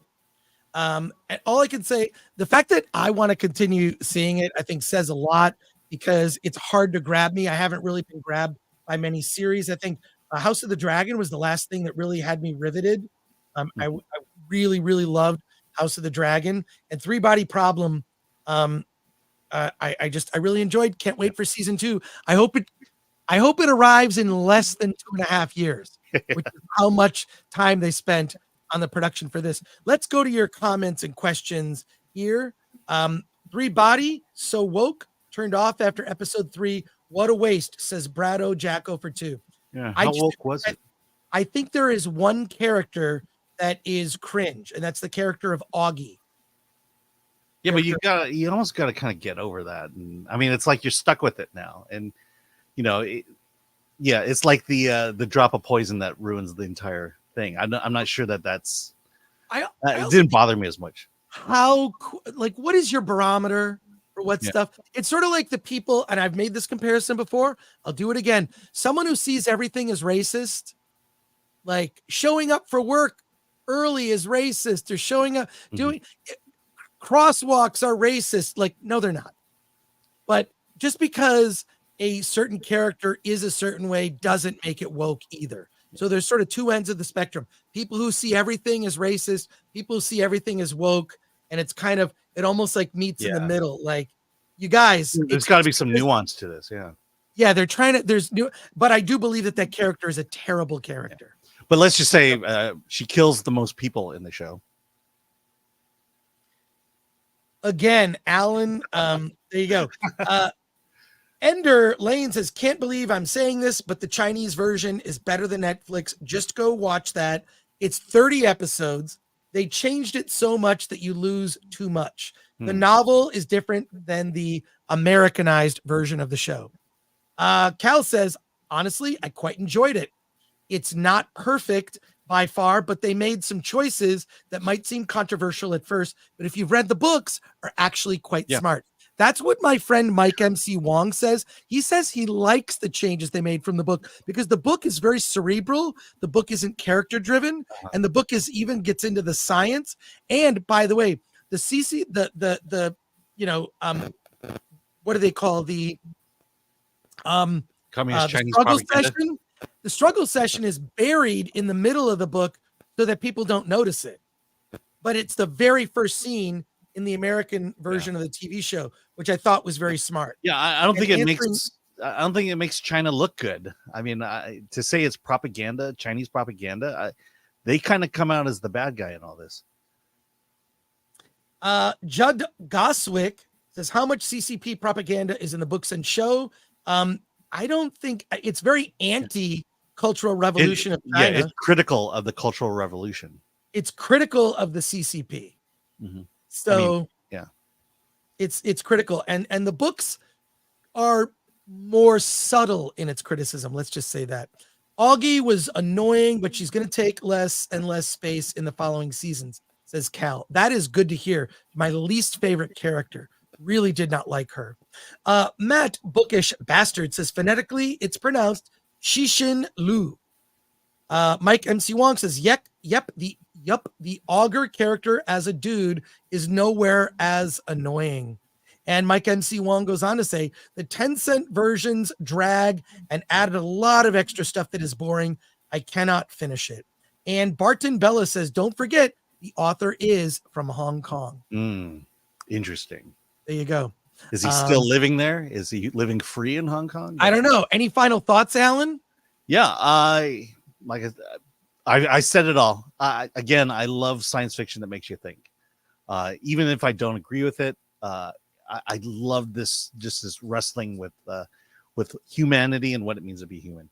And all I can say, the fact that I want to continue seeing it, I think says a lot because it's hard to grab me. I haven't really been grabbed by many series. I think House of the Dragon was the last thing that really had me riveted. I really, really loved House of the Dragon, and Three Body Problem. I really enjoyed. Can't wait for season 2. I hope it arrives in less than 2.5 years, which is how much time they spent on the production for this. Let's go to your comments and questions here. Three Body, so woke, turned off after episode 3. What a waste, says Brado Jacko for 2. Yeah, how woke was it? I think there is one character that is cringe, and that's the character of Augie. Yeah, but you almost got to kind of get over that. And I mean, it's like you're stuck with it now. And you know, it's like the drop of poison that ruins the entire thing. I'm not sure that's. It didn't bother me as much. What is your barometer for what stuff? It's sort of like the people, and I've made this comparison before. I'll do it again. Someone who sees everything as racist, like showing up for work early is racist, or showing up doing crosswalks are racist. Like, no, they're not. But just because a certain character is a certain way doesn't make it woke either. So there's sort of two ends of the spectrum. People who see everything as racist, people who see everything as woke, and it almost like meets in the middle. Like, you guys, there's got to be some nuance to this. Yeah, they're trying to. But I do believe that character is a terrible character. But let's just say she kills the most people in the show. Again, Alan, there you go. Ender Lane says, can't believe I'm saying this, but the Chinese version is better than Netflix. Just go watch that. It's 30 episodes. They changed it so much that you lose too much. The novel is different than the Americanized version of the show. Cal says, honestly, I quite enjoyed it. It's not perfect by far, but they made some choices that might seem controversial at first, but if you've read the books, are actually quite smart. That's what my friend Mike MC Wong says. He says he likes the changes they made from the book because the book is very cerebral. The book isn't character driven, and the book even gets into the science. And by the way, what do they call the communist Chinese struggle propaganda? session? The struggle session is buried in the middle of the book so that people don't notice it. But it's the very first scene in the American version of the TV show, which I thought was very smart. Yeah, I don't think it makes China look good. I mean, to say it's propaganda, Chinese propaganda, they kind of come out as the bad guy in all this. Judd Goswick says, how much CCP propaganda is in the books and show? I don't think it's very anti-cultural revolution of China. Yeah, it's critical of the Cultural Revolution. It's critical of the CCP. Mm-hmm. So it's critical. And the books are more subtle in its criticism. Let's just say that. Augie was annoying, but she's going to take less and less space in the following seasons, says Cal. That is good to hear. My least favorite character. Really did not like her. Matt Bookish Bastard says phonetically it's pronounced Shishin Lu. Mike MC Wong says, yep, the auger character as a dude is nowhere as annoying. And Mike MC Wong goes on to say the 10-cent versions drag and added a lot of extra stuff that is boring. I cannot finish it. And Barton Bella says, don't forget the author is from Hong Kong. Interesting. There you go. Is he still living there? Is he living free in Hong Kong? I don't know. Any final thoughts, Alan? Yeah, I said it all. Again, I love science fiction that makes you think. Even if I don't agree with it, I love this wrestling with humanity and what it means to be human.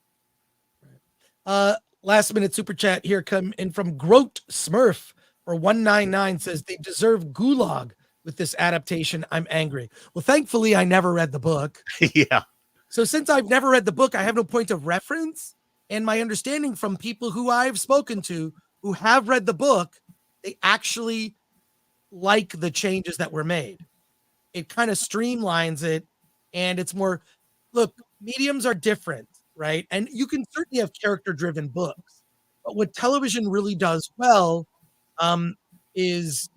Last minute super chat here come in from Grote Smurf for 199 says they deserve gulag with this adaptation. I'm angry. Well, thankfully I never read the book. Yeah. So since I've never read the book, I have no point of reference. And my understanding from people who I've spoken to who have read the book, they actually like the changes that were made. It kind of streamlines it, and it's more, look, mediums are different, right? And you can certainly have character-driven books, but what television really does well is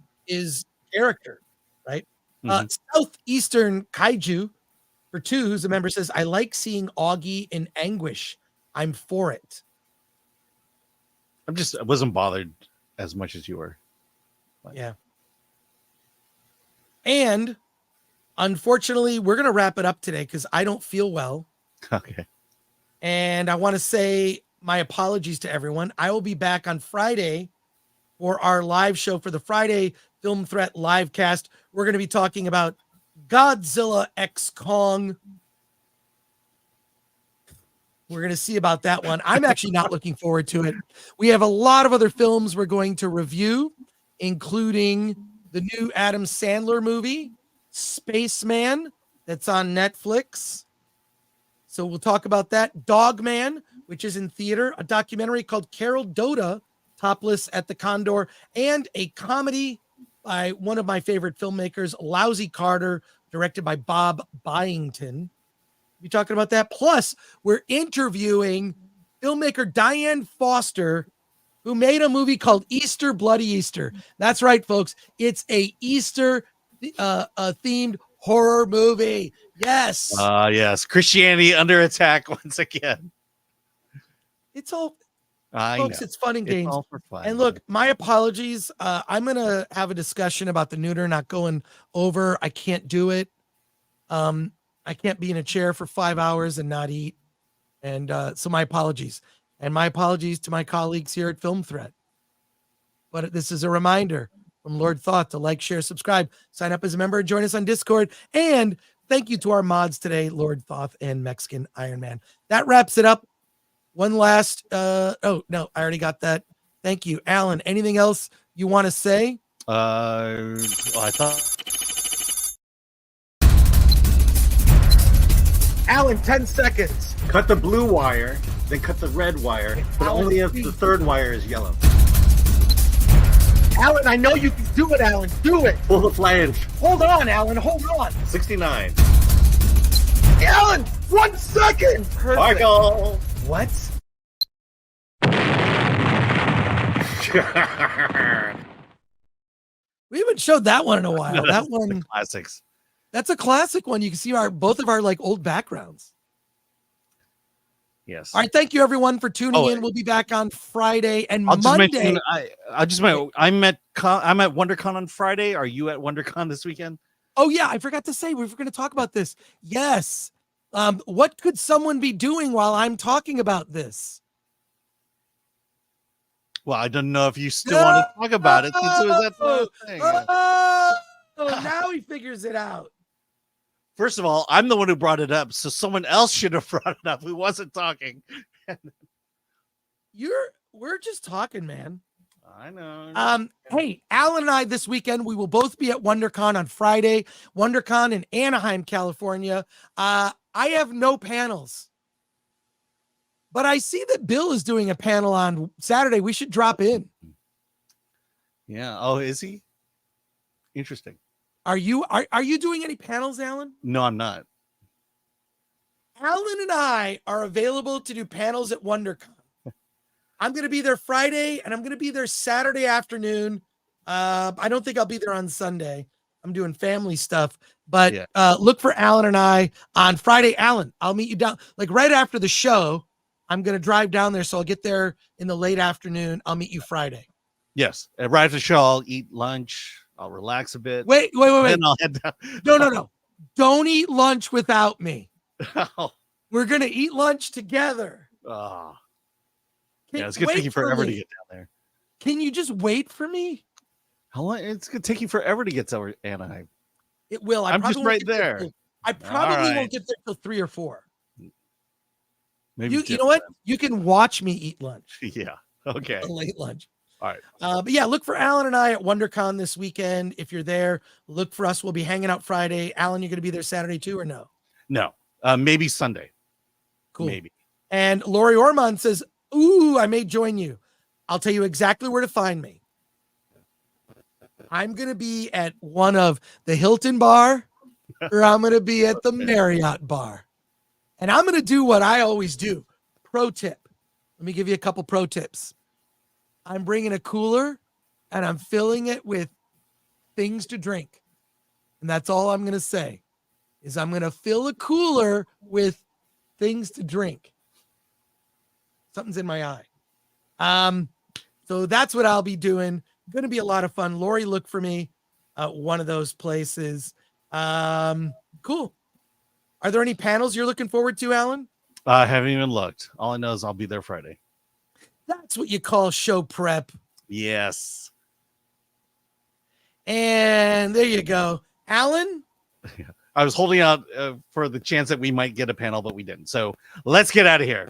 character, right? Southeastern Kaiju for 2, who's a member, says, I like seeing Augie in anguish. I'm for it. I wasn't bothered as much as you were. Yeah. And unfortunately, we're going to wrap it up today because I don't feel well. Okay. And I want to say my apologies to everyone. I will be back on Friday for our live show for the Friday Film Threat live cast. We're going to be talking about Godzilla X Kong. We're going to see about that one. I'm actually not looking forward to it. We have a lot of other films we're going to review, including the new Adam Sandler movie, Spaceman, that's on Netflix. So we'll talk about that. Dogman, which is in theater, a documentary called Carol Doda, Topless at the Condor, and a comedy by one of my favorite filmmakers, Lousy Carter, directed by Bob Byington. We'll be talking about that. Plus, we're interviewing filmmaker Diane Foster, who made a movie called Easter Bloody Easter. That's right, folks. It's a Easter themed horror movie. Yes. Yes. Christianity under attack once again. It's all, folks, it's fun and games. It's all for fun. And look, my apologies. I'm going to have a discussion about the neuter not going over. I can't do it. I can't be in a chair for 5 hours and not eat. And so my apologies. And my apologies to my colleagues here at Film Threat. But this is a reminder from Lord Thoth to like, share, subscribe, sign up as a member, and join us on Discord. And thank you to our mods today, Lord Thoth and Mexican Iron Man. That wraps it up. One last, oh, no, I already got that. Thank you. Alan, anything else you want to say? I thought. Alan, 10 seconds. Cut the blue wire, then cut the red wire, but Alan, only if please. the third wire is yellow. Alan, I know you can do it, Alan. Do it. Pull the flange. Hold on, Alan. Hold on. 69. Alan, 1 second. Perfect. Sparkle. What? We haven't showed that one in a while. That one, classics. That's a classic one. You can see both of our like old backgrounds. Yes. All right. Thank you everyone for tuning in. We'll be back on Friday and Monday. I'm at WonderCon on Friday. Are you at WonderCon this weekend? Oh yeah, I forgot to say we were going to talk about this. Yes. What could someone be doing while I'm talking about this? Well, I don't know if you still want to talk about it. Since it was that thing. Oh, now he figures it out. First of all, I'm the one who brought it up, so someone else should have brought it up who wasn't talking. We're just talking, man. I know. Hey, Alan and I this weekend, we will both be at WonderCon on Friday. WonderCon in Anaheim, California. I have no panels. But I see that Bill is doing a panel on Saturday. We should drop in. Yeah. Oh, is he? Interesting. Are you doing any panels, Alan? No, I'm not. Alan and I are available to do panels at WonderCon. I'm going to be there Friday, and I'm going to be there Saturday afternoon. I don't think I'll be there on Sunday. I'm doing family stuff. But look for Alan and I on Friday. Alan, I'll meet you down, like right after the show. I'm going to drive down there, so I'll get there in the late afternoon. I'll meet you Friday. Yes. Right after the show, I'll eat lunch. I'll relax a bit. Wait. Then I'll head down. No. Don't eat lunch without me. Oh. We're going to eat lunch together. Oh. Yeah, it's going to take you forever to get down there. Can you just wait for me? How long? It's going to take you forever to get to Anaheim. It will. I'm just right there. I probably won't get there till 3 or 4. Maybe you know what? You can watch me eat lunch. Yeah. Okay. A late lunch. All right. But yeah, look for Alan and I at WonderCon this weekend. If you're there, look for us. We'll be hanging out Friday. Alan, you're going to be there Saturday too, or no? No. Maybe Sunday. Cool. Maybe. And Lori Ormond says, ooh, I may join you. I'll tell you exactly where to find me. I'm going to be at one of the Hilton Bar, or I'm going to be at the Marriott Bar. And I'm going to do what I always do. Pro tip. Let me give you a couple pro tips. I'm bringing a cooler, and I'm filling it with things to drink. And that's all I'm going to say, is I'm going to fill a cooler with things to drink. Something's in my eye. So that's what I'll be doing. Going to be a lot of fun. Lori, look for me at one of those places. Cool. Are there any panels you're looking forward to, Alan? I haven't even looked. All I know is I'll be there Friday. That's what you call show prep. Yes. And there you go. Alan? I was holding out for the chance that we might get a panel, but we didn't. So let's get out of here.